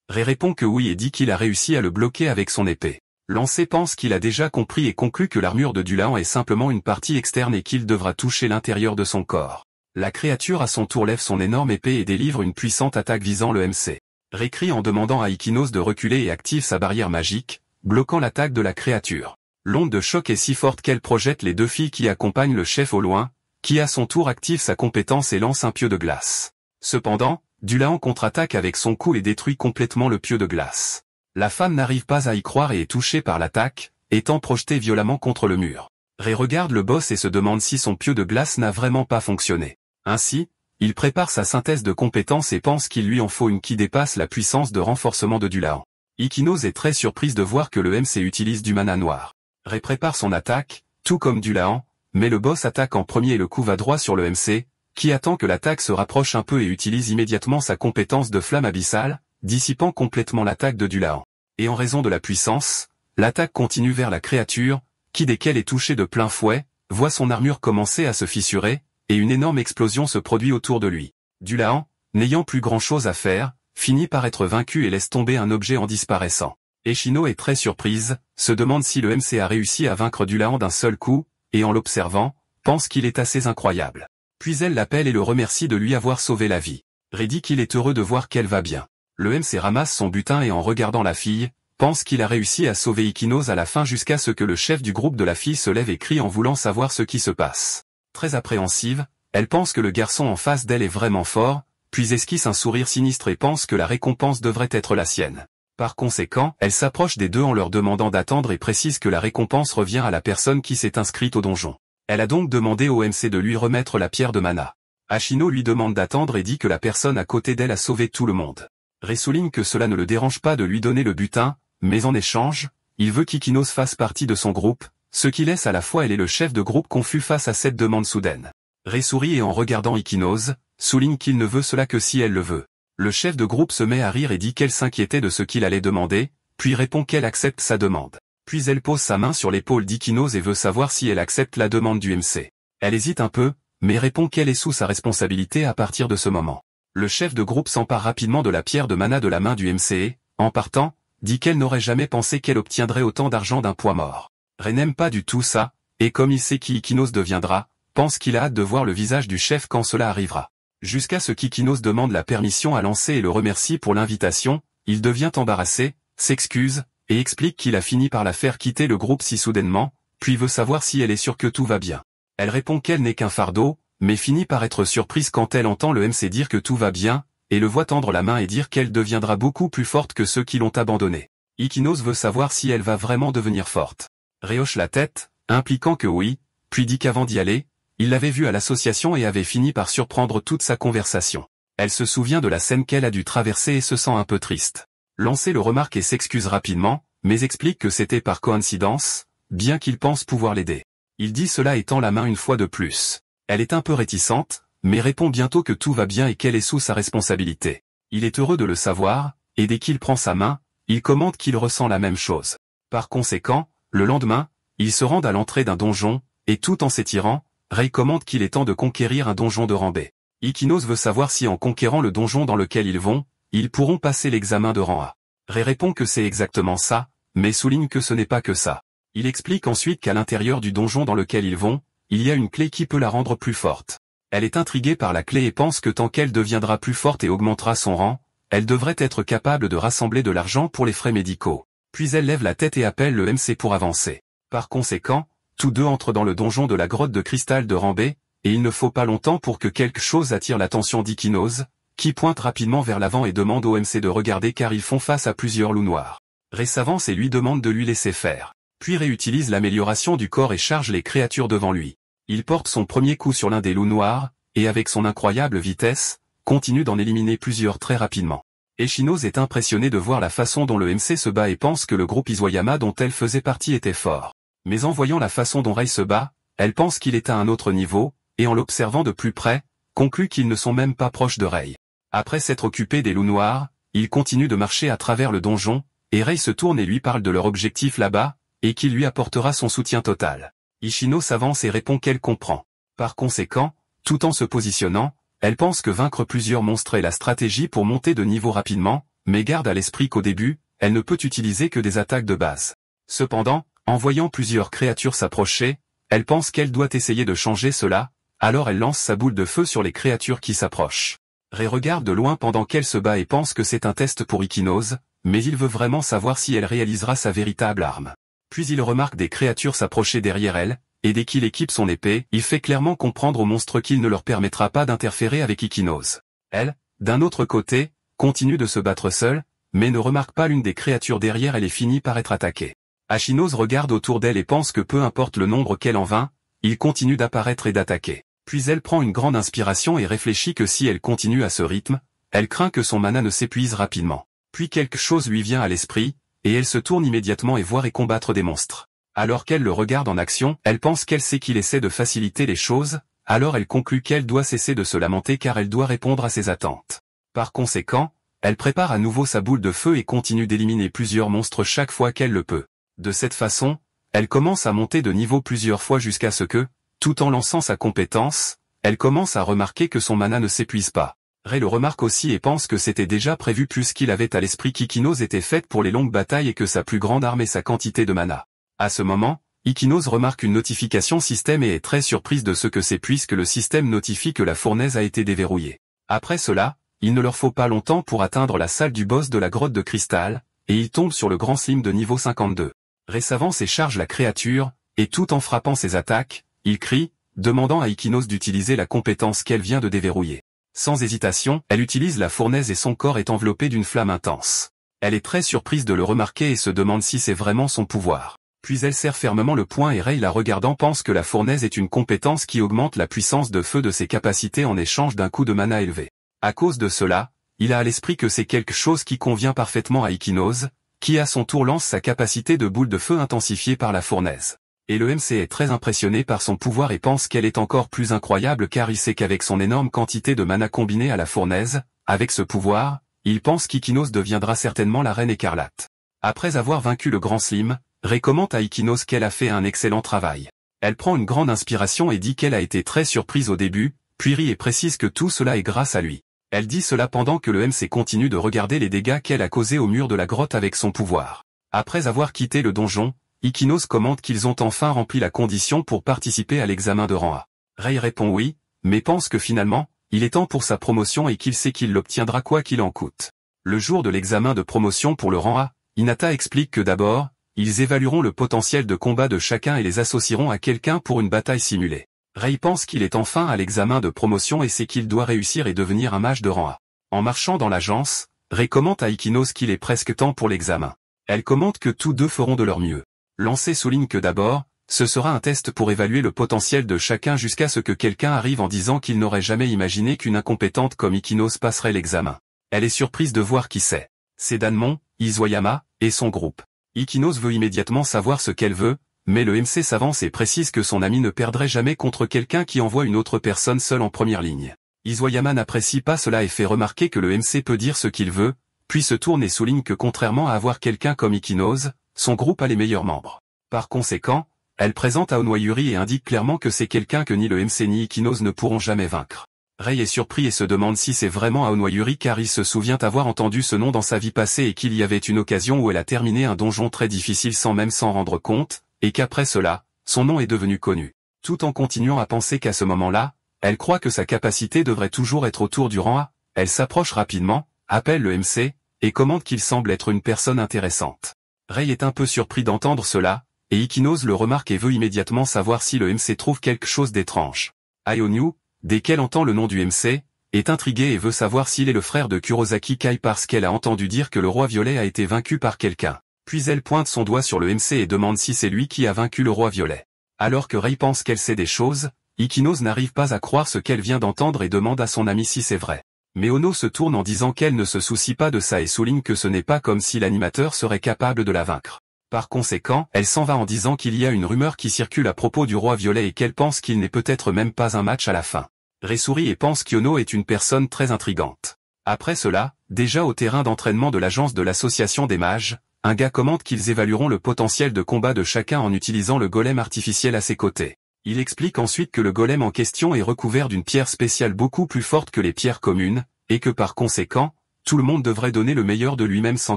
Ray répond que oui et dit qu'il a réussi à le bloquer avec son épée. Lancé pense qu'il a déjà compris et conclut que l'armure de Dulahan est simplement une partie externe et qu'il devra toucher l'intérieur de son corps. La créature à son tour lève son énorme épée et délivre une puissante attaque visant le MC. Ray crie en demandant à Echinos de reculer et active sa barrière magique, bloquant l'attaque de la créature. L'onde de choc est si forte qu'elle projette les deux filles qui accompagnent le chef au loin, qui à son tour active sa compétence et lance un pieu de glace. Cependant, Dulahan contre-attaque avec son coup et détruit complètement le pieu de glace. La femme n'arrive pas à y croire et est touchée par l'attaque, étant projetée violemment contre le mur. Ray regarde le boss et se demande si son pieu de glace n'a vraiment pas fonctionné. Ainsi, il prépare sa synthèse de compétences et pense qu'il lui en faut une qui dépasse la puissance de renforcement de Dulahan. Echinos est très surprise de voir que le MC utilise du mana noir. Ray prépare son attaque, tout comme Dulahan, mais le boss attaque en premier et le coup va droit sur le MC, qui attend que l'attaque se rapproche un peu et utilise immédiatement sa compétence de flamme abyssale, dissipant complètement l'attaque de Dulahan. Et en raison de la puissance, l'attaque continue vers la créature, qui dès qu'elle est touchée de plein fouet, voit son armure commencer à se fissurer, et une énorme explosion se produit autour de lui. Dulahan, n'ayant plus grand chose à faire, finit par être vaincu et laisse tomber un objet en disparaissant. Echino est très surprise, se demande si le MC a réussi à vaincre Dulahan d'un seul coup, et en l'observant, pense qu'il est assez incroyable. Puis elle l'appelle et le remercie de lui avoir sauvé la vie. Ray dit qu'il est heureux de voir qu'elle va bien. Le MC ramasse son butin et en regardant la fille, pense qu'il a réussi à sauver Echinos à la fin jusqu'à ce que le chef du groupe de la fille se lève et crie en voulant savoir ce qui se passe. Très appréhensive, elle pense que le garçon en face d'elle est vraiment fort, puis esquisse un sourire sinistre et pense que la récompense devrait être la sienne. Par conséquent, elle s'approche des deux en leur demandant d'attendre et précise que la récompense revient à la personne qui s'est inscrite au donjon. Elle a donc demandé au MC de lui remettre la pierre de mana. Echino lui demande d'attendre et dit que la personne à côté d'elle a sauvé tout le monde. Ray souligne que cela ne le dérange pas de lui donner le butin, mais en échange, il veut qu'Echinos fasse partie de son groupe, ce qui laisse à la fois elle et le chef de groupe confus face à cette demande soudaine. Ray sourit et en regardant Echinos, souligne qu'il ne veut cela que si elle le veut. Le chef de groupe se met à rire et dit qu'elle s'inquiétait de ce qu'il allait demander, puis répond qu'elle accepte sa demande. Puis elle pose sa main sur l'épaule d'Echinos et veut savoir si elle accepte la demande du MC. Elle hésite un peu, mais répond qu'elle est sous sa responsabilité à partir de ce moment. Le chef de groupe s'empare rapidement de la pierre de mana de la main du MC et, en partant, dit qu'elle n'aurait jamais pensé qu'elle obtiendrait autant d'argent d'un poids mort. Ray n'aime pas du tout ça, et comme il sait qui Echinos deviendra, pense qu'il a hâte de voir le visage du chef quand cela arrivera. Jusqu'à ce qu'Echinos demande la permission à lancer et le remercie pour l'invitation, il devient embarrassé, s'excuse, et explique qu'il a fini par la faire quitter le groupe si soudainement, puis veut savoir si elle est sûre que tout va bien. Elle répond qu'elle n'est qu'un fardeau, mais finit par être surprise quand elle entend le MC dire que tout va bien, et le voit tendre la main et dire qu'elle deviendra beaucoup plus forte que ceux qui l'ont abandonnée. Echinos veut savoir si elle va vraiment devenir forte. Ray hoche la tête, impliquant que oui, puis dit qu'avant d'y aller, il l'avait vue à l'association et avait fini par surprendre toute sa conversation. Elle se souvient de la scène qu'elle a dû traverser et se sent un peu triste. Lancé le remarque et s'excuse rapidement, mais explique que c'était par coïncidence, bien qu'il pense pouvoir l'aider. Il dit cela et tend la main une fois de plus. Elle est un peu réticente, mais répond bientôt que tout va bien et qu'elle est sous sa responsabilité. Il est heureux de le savoir, et dès qu'il prend sa main, il commente qu'il ressent la même chose. Par conséquent, le lendemain, ils se rendent à l'entrée d'un donjon, et tout en s'étirant, Ray commente qu'il est temps de conquérir un donjon de rang B. Echinos veut savoir si en conquérant le donjon dans lequel ils vont, ils pourront passer l'examen de rang A. Ray répond que c'est exactement ça, mais souligne que ce n'est pas que ça. Il explique ensuite qu'à l'intérieur du donjon dans lequel ils vont, il y a une clé qui peut la rendre plus forte. Elle est intriguée par la clé et pense que tant qu'elle deviendra plus forte et augmentera son rang, elle devrait être capable de rassembler de l'argent pour les frais médicaux. Puis elle lève la tête et appelle le MC pour avancer. Par conséquent, tous deux entrent dans le donjon de la grotte de cristal de rang B, et il ne faut pas longtemps pour que quelque chose attire l'attention d'Echinos, qui pointe rapidement vers l'avant et demande au MC de regarder car ils font face à plusieurs loups noirs. Ray s'avance et lui demande de lui laisser faire. Puis réutilise l'amélioration du corps et charge les créatures devant lui. Il porte son premier coup sur l'un des loups noirs, et avec son incroyable vitesse, continue d'en éliminer plusieurs très rapidement. Echinos est impressionné de voir la façon dont le MC se bat et pense que le groupe Izuayama dont elle faisait partie était fort. Mais en voyant la façon dont Ray se bat, elle pense qu'il est à un autre niveau, et en l'observant de plus près, conclut qu'ils ne sont même pas proches de Ray. Après s'être occupé des loups noirs, ils continuent de marcher à travers le donjon, et Ray se tourne et lui parle de leur objectif là-bas, et qui lui apportera son soutien total. Ichino s'avance et répond qu'elle comprend. Par conséquent, tout en se positionnant, elle pense que vaincre plusieurs monstres est la stratégie pour monter de niveau rapidement, mais garde à l'esprit qu'au début, elle ne peut utiliser que des attaques de base. Cependant, en voyant plusieurs créatures s'approcher, elle pense qu'elle doit essayer de changer cela, alors elle lance sa boule de feu sur les créatures qui s'approchent. Rei regarde de loin pendant qu'elle se bat et pense que c'est un test pour Ichinoz, mais il veut vraiment savoir si elle réalisera sa véritable arme. Puis il remarque des créatures s'approcher derrière elle, et dès qu'il équipe son épée, il fait clairement comprendre aux monstres qu'il ne leur permettra pas d'interférer avec Ichinoz. Elle, d'un autre côté, continue de se battre seule, mais ne remarque pas l'une des créatures derrière elle et finit par être attaquée. Ichinoz regarde autour d'elle et pense que peu importe le nombre qu'elle en vainc, il continue d'apparaître et d'attaquer. Puis elle prend une grande inspiration et réfléchit que si elle continue à ce rythme, elle craint que son mana ne s'épuise rapidement. Puis quelque chose lui vient à l'esprit, et elle se tourne immédiatement et voit et combattre des monstres. Alors qu'elle le regarde en action, elle pense qu'elle sait qu'il essaie de faciliter les choses, alors elle conclut qu'elle doit cesser de se lamenter car elle doit répondre à ses attentes. Par conséquent, elle prépare à nouveau sa boule de feu et continue d'éliminer plusieurs monstres chaque fois qu'elle le peut. De cette façon, elle commence à monter de niveau plusieurs fois jusqu'à ce que, tout en lançant sa compétence, elle commence à remarquer que son mana ne s'épuise pas. Rei le remarque aussi et pense que c'était déjà prévu puisqu'il avait à l'esprit qu'Ichinoz était faite pour les longues batailles et que sa plus grande arme est sa quantité de mana. À ce moment, Ichinoz remarque une notification système et est très surprise de ce que c'est puisque le système notifie que la fournaise a été déverrouillée. Après cela, il ne leur faut pas longtemps pour atteindre la salle du boss de la grotte de cristal, et ils tombent sur le grand slim de niveau 52. Rei s'avance et charge la créature, et tout en frappant ses attaques, il crie, demandant à Ichinoz d'utiliser la compétence qu'elle vient de déverrouiller. Sans hésitation, elle utilise la fournaise et son corps est enveloppé d'une flamme intense. Elle est très surprise de le remarquer et se demande si c'est vraiment son pouvoir. Puis elle serre fermement le poing et Rei la regardant pense que la fournaise est une compétence qui augmente la puissance de feu de ses capacités en échange d'un coût de mana élevé. À cause de cela, il a à l'esprit que c'est quelque chose qui convient parfaitement à Ichinoz, qui à son tour lance sa capacité de boule de feu intensifiée par la fournaise. Et le MC est très impressionné par son pouvoir et pense qu'elle est encore plus incroyable car il sait qu'avec son énorme quantité de mana combinée à la fournaise, avec ce pouvoir, il pense qu'Ichinoz deviendra certainement la reine écarlate. Après avoir vaincu le grand slim, Rei commente à Ichinoz qu'elle a fait un excellent travail. Elle prend une grande inspiration et dit qu'elle a été très surprise au début, puis rit et précise que tout cela est grâce à lui. Elle dit cela pendant que le MC continue de regarder les dégâts qu'elle a causés au mur de la grotte avec son pouvoir. Après avoir quitté le donjon, Ichinoz commente qu'ils ont enfin rempli la condition pour participer à l'examen de rang A. Rei répond oui, mais pense que finalement, il est temps pour sa promotion et qu'il sait qu'il l'obtiendra quoi qu'il en coûte. Le jour de l'examen de promotion pour le rang A, Hinata explique que d'abord, ils évalueront le potentiel de combat de chacun et les associeront à quelqu'un pour une bataille simulée. Rei pense qu'il est enfin à l'examen de promotion et sait qu'il doit réussir et devenir un mage de rang A. En marchant dans l'agence, Rei commente à Ichinoz qu'il est presque temps pour l'examen. Elle commente que tous deux feront de leur mieux. Lancé souligne que d'abord, ce sera un test pour évaluer le potentiel de chacun jusqu'à ce que quelqu'un arrive en disant qu'il n'aurait jamais imaginé qu'une incompétente comme Ichinoz passerait l'examen. Elle est surprise de voir qui c'est. C'est Danmon, Izuayama, et son groupe. Ichinoz veut immédiatement savoir ce qu'elle veut, mais le MC s'avance et précise que son ami ne perdrait jamais contre quelqu'un qui envoie une autre personne seule en première ligne. Izuayama n'apprécie pas cela et fait remarquer que le MC peut dire ce qu'il veut, puis se tourne et souligne que contrairement à avoir quelqu'un comme Ichinoz, son groupe a les meilleurs membres. Par conséquent, elle présente Aonoyuri et indique clairement que c'est quelqu'un que ni le MC ni Ichinoz ne pourront jamais vaincre. Rei est surpris et se demande si c'est vraiment Aonoyuri car il se souvient avoir entendu ce nom dans sa vie passée et qu'il y avait une occasion où elle a terminé un donjon très difficile sans même s'en rendre compte, et qu'après cela, son nom est devenu connu. Tout en continuant à penser qu'à ce moment-là, elle croit que sa capacité devrait toujours être autour du rang A, elle s'approche rapidement, appelle le MC, et commente qu'il semble être une personne intéressante. Rei est un peu surpris d'entendre cela, et Ichinoz le remarque et veut immédiatement savoir si le MC trouve quelque chose d'étrange. Ayonyu, dès qu'elle entend le nom du MC, est intriguée et veut savoir s'il est le frère de Kurosaki Kai parce qu'elle a entendu dire que le roi violet a été vaincu par quelqu'un. Puis elle pointe son doigt sur le MC et demande si c'est lui qui a vaincu le roi violet. Alors que Rei pense qu'elle sait des choses, Ichinoz n'arrive pas à croire ce qu'elle vient d'entendre et demande à son ami si c'est vrai. Mais Ono se tourne en disant qu'elle ne se soucie pas de ça et souligne que ce n'est pas comme si l'animateur serait capable de la vaincre. Par conséquent, elle s'en va en disant qu'il y a une rumeur qui circule à propos du roi violet et qu'elle pense qu'il n'est peut-être même pas un match à la fin. Rei sourit et pense qu'Ono est une personne très intrigante. Après cela, déjà au terrain d'entraînement de l'agence de l'association des mages, un gars commente qu'ils évalueront le potentiel de combat de chacun en utilisant le golem artificiel à ses côtés. Il explique ensuite que le golem en question est recouvert d'une pierre spéciale beaucoup plus forte que les pierres communes, et que par conséquent, tout le monde devrait donner le meilleur de lui-même sans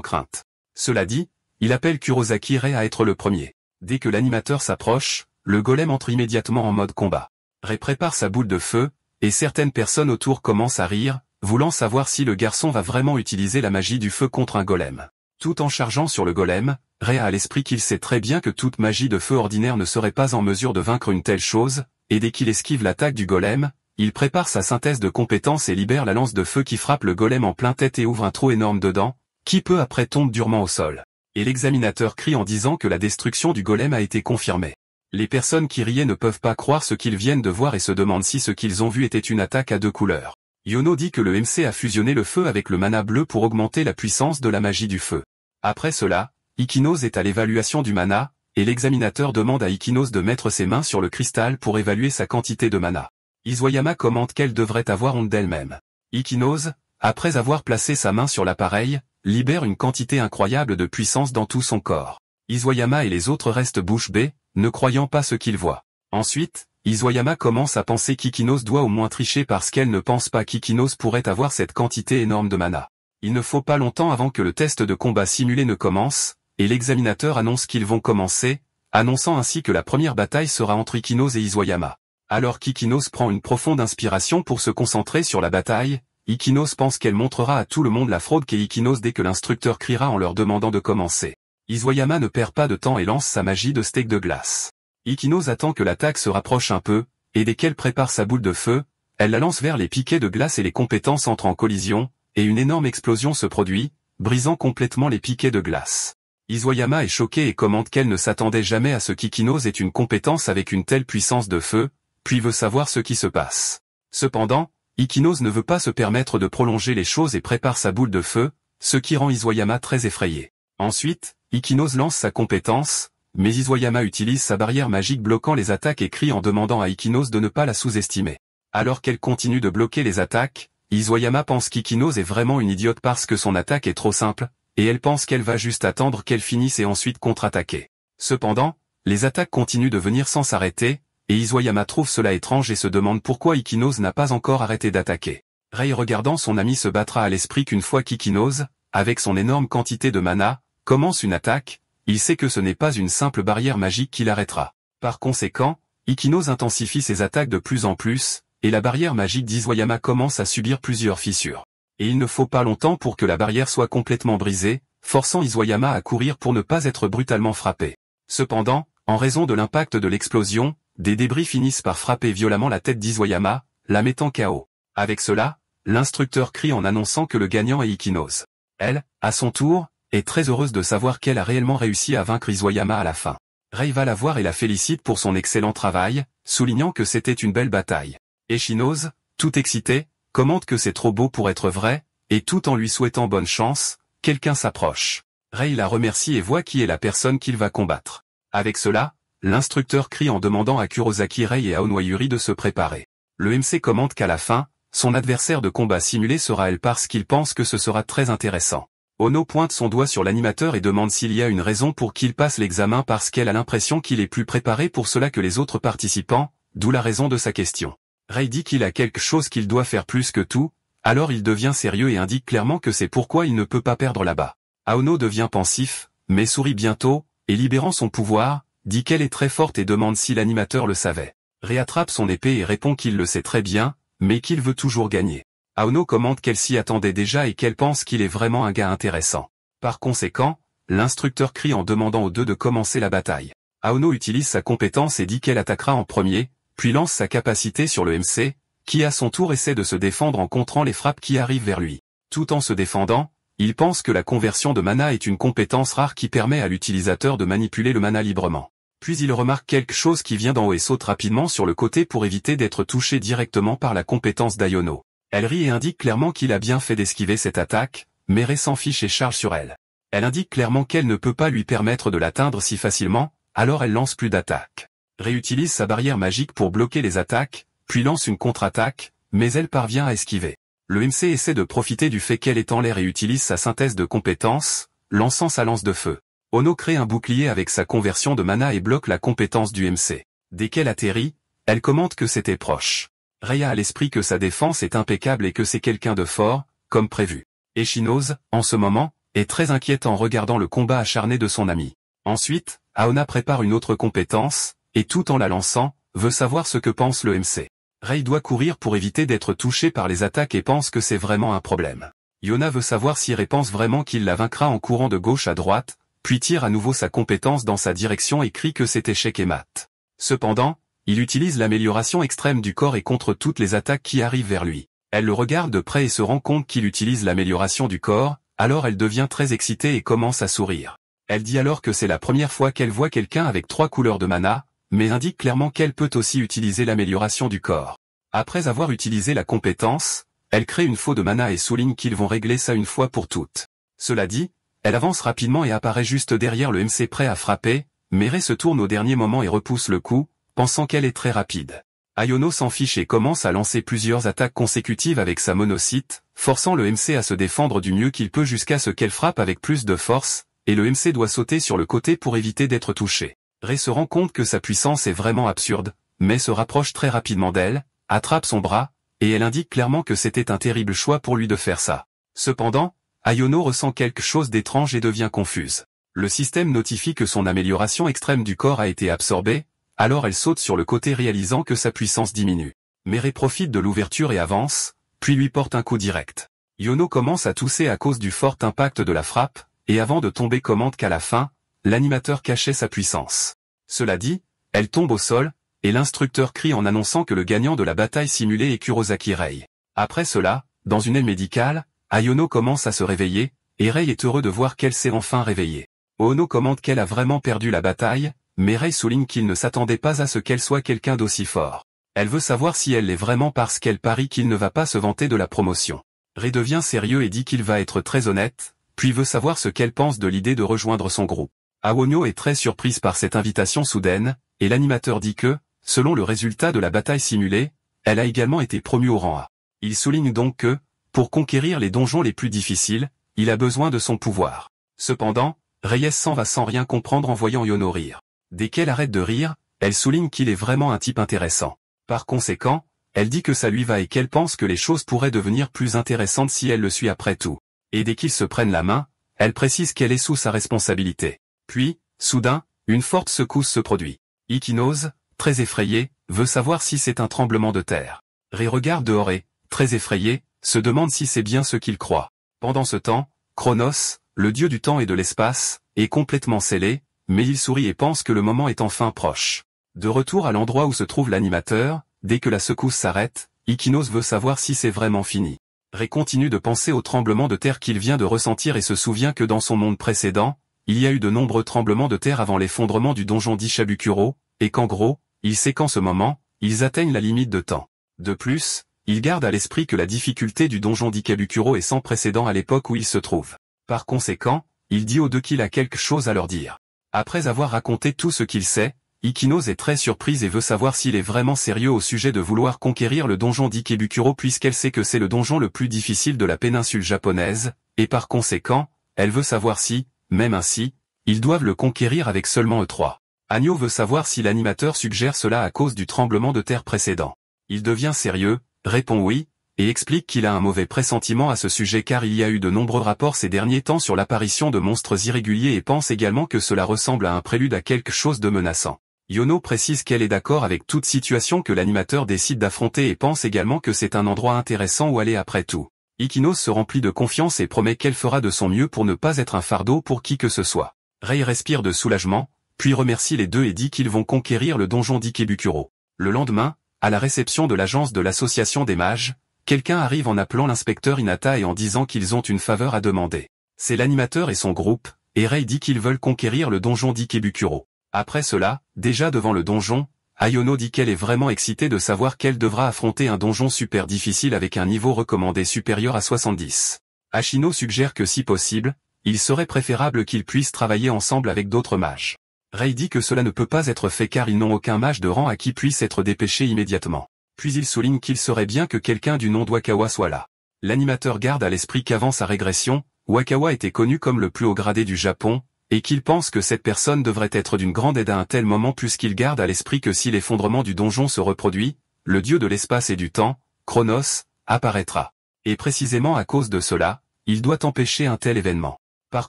crainte. Cela dit, il appelle Kurosaki Rei à être le premier. Dès que l'animateur s'approche, le golem entre immédiatement en mode combat. Rei prépare sa boule de feu, et certaines personnes autour commencent à rire, voulant savoir si le garçon va vraiment utiliser la magie du feu contre un golem. Tout en chargeant sur le golem, Rei a à l'esprit qu'il sait très bien que toute magie de feu ordinaire ne serait pas en mesure de vaincre une telle chose, et dès qu'il esquive l'attaque du golem, il prépare sa synthèse de compétences et libère la lance de feu qui frappe le golem en plein tête et ouvre un trou énorme dedans, qui peu après tombe durement au sol. Et l'examinateur crie en disant que la destruction du golem a été confirmée. Les personnes qui riaient ne peuvent pas croire ce qu'ils viennent de voir et se demandent si ce qu'ils ont vu était une attaque à 2 couleurs. Yono dit que le MC a fusionné le feu avec le mana bleu pour augmenter la puissance de la magie du feu. Après cela, Ikinos est à l'évaluation du mana, et l'examinateur demande à Ikinos de mettre ses mains sur le cristal pour évaluer sa quantité de mana. Izuayama commente qu'elle devrait avoir honte d'elle-même. Ikinos, après avoir placé sa main sur l'appareil, libère une quantité incroyable de puissance dans tout son corps. Izuayama et les autres restent bouche bée, ne croyant pas ce qu'ils voient. Ensuite, Izuayama commence à penser qu'Ikinos doit au moins tricher parce qu'elle ne pense pas qu'Ikinos pourrait avoir cette quantité énorme de mana. Il ne faut pas longtemps avant que le test de combat simulé ne commence, et l'examinateur annonce qu'ils vont commencer, annonçant ainsi que la première bataille sera entre Ikinos et Izuayama. Alors qu'Ikinos prend une profonde inspiration pour se concentrer sur la bataille, Ikinos pense qu'elle montrera à tout le monde la fraude qu'est Ikinos dès que l'instructeur criera en leur demandant de commencer. Izuayama ne perd pas de temps et lance sa magie de steak de glace. Ikinos attend que l'attaque se rapproche un peu, et dès qu'elle prépare sa boule de feu, elle la lance vers les piquets de glace et les compétences entrent en collision, et une énorme explosion se produit, brisant complètement les piquets de glace. Izuayama est choquée et commente qu'elle ne s'attendait jamais à ce qu'Ikinos ait une compétence avec une telle puissance de feu, puis veut savoir ce qui se passe. Cependant, Ikinos ne veut pas se permettre de prolonger les choses et prépare sa boule de feu, ce qui rend Izuayama très effrayé. Ensuite, Ikinos lance sa compétence, mais Izuayama utilise sa barrière magique bloquant les attaques et crie en demandant à Ikinos de ne pas la sous-estimer. Alors qu'elle continue de bloquer les attaques, Izuayama pense qu'Ikinos est vraiment une idiote parce que son attaque est trop simple, et elle pense qu'elle va juste attendre qu'elle finisse et ensuite contre-attaquer. Cependant, les attaques continuent de venir sans s'arrêter, et Izuayama trouve cela étrange et se demande pourquoi Ikinos n'a pas encore arrêté d'attaquer. Rei regardant son ami se battra à l'esprit qu'une fois qu'Ikinos, avec son énorme quantité de mana, commence une attaque, il sait que ce n'est pas une simple barrière magique qui l'arrêtera. Par conséquent, Ikinos intensifie ses attaques de plus en plus, et la barrière magique d'Izuayama commence à subir plusieurs fissures. Et il ne faut pas longtemps pour que la barrière soit complètement brisée, forçant Izuayama à courir pour ne pas être brutalement frappé. Cependant, en raison de l'impact de l'explosion, des débris finissent par frapper violemment la tête d'Izuayama, la mettant KO. Avec cela, l'instructeur crie en annonçant que le gagnant est Ikinos. Elle, à son tour, est très heureuse de savoir qu'elle a réellement réussi à vaincre Izuayama à la fin. Rei va la voir et la félicite pour son excellent travail, soulignant que c'était une belle bataille. Ichinos, tout excité, commente que c'est trop beau pour être vrai, et tout en lui souhaitant bonne chance, quelqu'un s'approche. Rei la remercie et voit qui est la personne qu'il va combattre. Avec cela, l'instructeur crie en demandant à Kurosaki Rei et à Onoyuri de se préparer. Le MC commente qu'à la fin, son adversaire de combat simulé sera elle parce qu'il pense que ce sera très intéressant. Ono pointe son doigt sur l'animateur et demande s'il y a une raison pour qu'il passe l'examen parce qu'elle a l'impression qu'il est plus préparé pour cela que les autres participants, d'où la raison de sa question. Rei dit qu'il a quelque chose qu'il doit faire plus que tout, alors il devient sérieux et indique clairement que c'est pourquoi il ne peut pas perdre là-bas. Aono devient pensif, mais sourit bientôt, et libérant son pouvoir, dit qu'elle est très forte et demande si l'animateur le savait. Rei attrape son épée et répond qu'il le sait très bien, mais qu'il veut toujours gagner. Aono commente qu'elle s'y attendait déjà et qu'elle pense qu'il est vraiment un gars intéressant. Par conséquent, l'instructeur crie en demandant aux deux de commencer la bataille. Aono utilise sa compétence et dit qu'elle attaquera en premier, puis lance sa capacité sur le MC, qui à son tour essaie de se défendre en contrant les frappes qui arrivent vers lui. Tout en se défendant, il pense que la conversion de mana est une compétence rare qui permet à l'utilisateur de manipuler le mana librement. Puis il remarque quelque chose qui vient d'en haut et saute rapidement sur le côté pour éviter d'être touché directement par la compétence d'Aono. Elle rit et indique clairement qu'il a bien fait d'esquiver cette attaque, mais Rei s'en fiche et charge sur elle. Elle indique clairement qu'elle ne peut pas lui permettre de l'atteindre si facilement, alors elle lance plus d'attaques. Rei utilise sa barrière magique pour bloquer les attaques, puis lance une contre-attaque, mais elle parvient à esquiver. Le MC essaie de profiter du fait qu'elle est en l'air et utilise sa synthèse de compétences, lançant sa lance de feu. Ono crée un bouclier avec sa conversion de mana et bloque la compétence du MC. Dès qu'elle atterrit, elle commente que c'était proche. Rei a à l'esprit que sa défense est impeccable et que c'est quelqu'un de fort, comme prévu. Echinose, en ce moment, est très inquiète en regardant le combat acharné de son ami. Ensuite, Aona prépare une autre compétence, et tout en la lançant, veut savoir ce que pense le MC. Rei doit courir pour éviter d'être touché par les attaques et pense que c'est vraiment un problème. Yona veut savoir si Rei pense vraiment qu'il la vaincra en courant de gauche à droite, puis tire à nouveau sa compétence dans sa direction et crie que c'est échec et mat. Cependant, il utilise l'amélioration extrême du corps et contre toutes les attaques qui arrivent vers lui. Elle le regarde de près et se rend compte qu'il utilise l'amélioration du corps, alors elle devient très excitée et commence à sourire. Elle dit alors que c'est la première fois qu'elle voit quelqu'un avec 3 couleurs de mana, mais indique clairement qu'elle peut aussi utiliser l'amélioration du corps. Après avoir utilisé la compétence, elle crée une faux de mana et souligne qu'ils vont régler ça une fois pour toutes. Cela dit, elle avance rapidement et apparaît juste derrière le MC prêt à frapper, mais Rei se tourne au dernier moment et repousse le coup, pensant qu'elle est très rapide. Iono s'en fiche et commence à lancer plusieurs attaques consécutives avec sa monocyte, forçant le MC à se défendre du mieux qu'il peut jusqu'à ce qu'elle frappe avec plus de force, et le MC doit sauter sur le côté pour éviter d'être touché. Rei se rend compte que sa puissance est vraiment absurde, mais se rapproche très rapidement d'elle, attrape son bras, et elle indique clairement que c'était un terrible choix pour lui de faire ça. Cependant, Iono ressent quelque chose d'étrange et devient confuse. Le système notifie que son amélioration extrême du corps a été absorbée, alors elle saute sur le côté réalisant que sa puissance diminue. Mais Rei profite de l'ouverture et avance, puis lui porte un coup direct. Iono commence à tousser à cause du fort impact de la frappe, et avant de tomber commente qu'à la fin, l'animateur cachait sa puissance. Cela dit, elle tombe au sol, et l'instructeur crie en annonçant que le gagnant de la bataille simulée est Kurosaki Rei. Après cela, dans une aile médicale, Iono commence à se réveiller, et Rei est heureux de voir qu'elle s'est enfin réveillée. Ono commente qu'elle a vraiment perdu la bataille, mais Rei souligne qu'il ne s'attendait pas à ce qu'elle soit quelqu'un d'aussi fort. Elle veut savoir si elle l'est vraiment parce qu'elle parie qu'il ne va pas se vanter de la promotion. Rei devient sérieux et dit qu'il va être très honnête, puis veut savoir ce qu'elle pense de l'idée de rejoindre son groupe. Awonyo est très surprise par cette invitation soudaine, et l'animateur dit que, selon le résultat de la bataille simulée, elle a également été promue au rang A. Il souligne donc que, pour conquérir les donjons les plus difficiles, il a besoin de son pouvoir. Cependant, Reyes s'en va sans rien comprendre en voyant Yono rire. Dès qu'elle arrête de rire, elle souligne qu'il est vraiment un type intéressant. Par conséquent, elle dit que ça lui va et qu'elle pense que les choses pourraient devenir plus intéressantes si elle le suit après tout. Et dès qu'ils se prennent la main, elle précise qu'elle est sous sa responsabilité. Puis, soudain, une forte secousse se produit. Ikinose, très effrayé, veut savoir si c'est un tremblement de terre. Rei regarde dehors et, très effrayé, se demande si c'est bien ce qu'il croit. Pendant ce temps, Chronos, le dieu du temps et de l'espace, est complètement scellé, mais il sourit et pense que le moment est enfin proche. De retour à l'endroit où se trouve l'animateur, dès que la secousse s'arrête, Ikinos veut savoir si c'est vraiment fini. Rei continue de penser au tremblement de terre qu'il vient de ressentir et se souvient que dans son monde précédent, il y a eu de nombreux tremblements de terre avant l'effondrement du donjon d'Ishabukuro, et qu'en gros, il sait qu'en ce moment, ils atteignent la limite de temps. De plus, il garde à l'esprit que la difficulté du donjon d'Ikabukuro est sans précédent à l'époque où il se trouve. Par conséquent, il dit aux deux qu'il a quelque chose à leur dire. Après avoir raconté tout ce qu'il sait, Ikinos est très surprise et veut savoir s'il est vraiment sérieux au sujet de vouloir conquérir le donjon d'Ikebukuro puisqu'elle sait que c'est le donjon le plus difficile de la péninsule japonaise, et par conséquent, elle veut savoir si, même ainsi, ils doivent le conquérir avec seulement eux trois. Agno veut savoir si l'animateur suggère cela à cause du tremblement de terre précédent. Il devient sérieux, répond oui, et explique qu'il a un mauvais pressentiment à ce sujet car il y a eu de nombreux rapports ces derniers temps sur l'apparition de monstres irréguliers et pense également que cela ressemble à un prélude à quelque chose de menaçant. Yono précise qu'elle est d'accord avec toute situation que l'animateur décide d'affronter et pense également que c'est un endroit intéressant où aller après tout. Ikinos se remplit de confiance et promet qu'elle fera de son mieux pour ne pas être un fardeau pour qui que ce soit. Rei respire de soulagement, puis remercie les deux et dit qu'ils vont conquérir le donjon d'Ikebukuro. Le lendemain, à la réception de l'agence de l'association des mages, quelqu'un arrive en appelant l'inspecteur Inata et en disant qu'ils ont une faveur à demander. C'est l'animateur et son groupe, et Rei dit qu'ils veulent conquérir le donjon d'Ikebukuro. Après cela, déjà devant le donjon, Ayono dit qu'elle est vraiment excitée de savoir qu'elle devra affronter un donjon super difficile avec un niveau recommandé supérieur à 70. Ashino suggère que si possible, il serait préférable qu'ils puissent travailler ensemble avec d'autres mages. Rei dit que cela ne peut pas être fait car ils n'ont aucun mage de rang à qui puisse être dépêché immédiatement. Puis il souligne qu'il serait bien que quelqu'un du nom d'Wakawa soit là. L'animateur garde à l'esprit qu'avant sa régression, Wakawa était connu comme le plus haut gradé du Japon, et qu'il pense que cette personne devrait être d'une grande aide à un tel moment puisqu'il garde à l'esprit que si l'effondrement du donjon se reproduit, le dieu de l'espace et du temps, Chronos, apparaîtra. Et précisément à cause de cela, il doit empêcher un tel événement. Par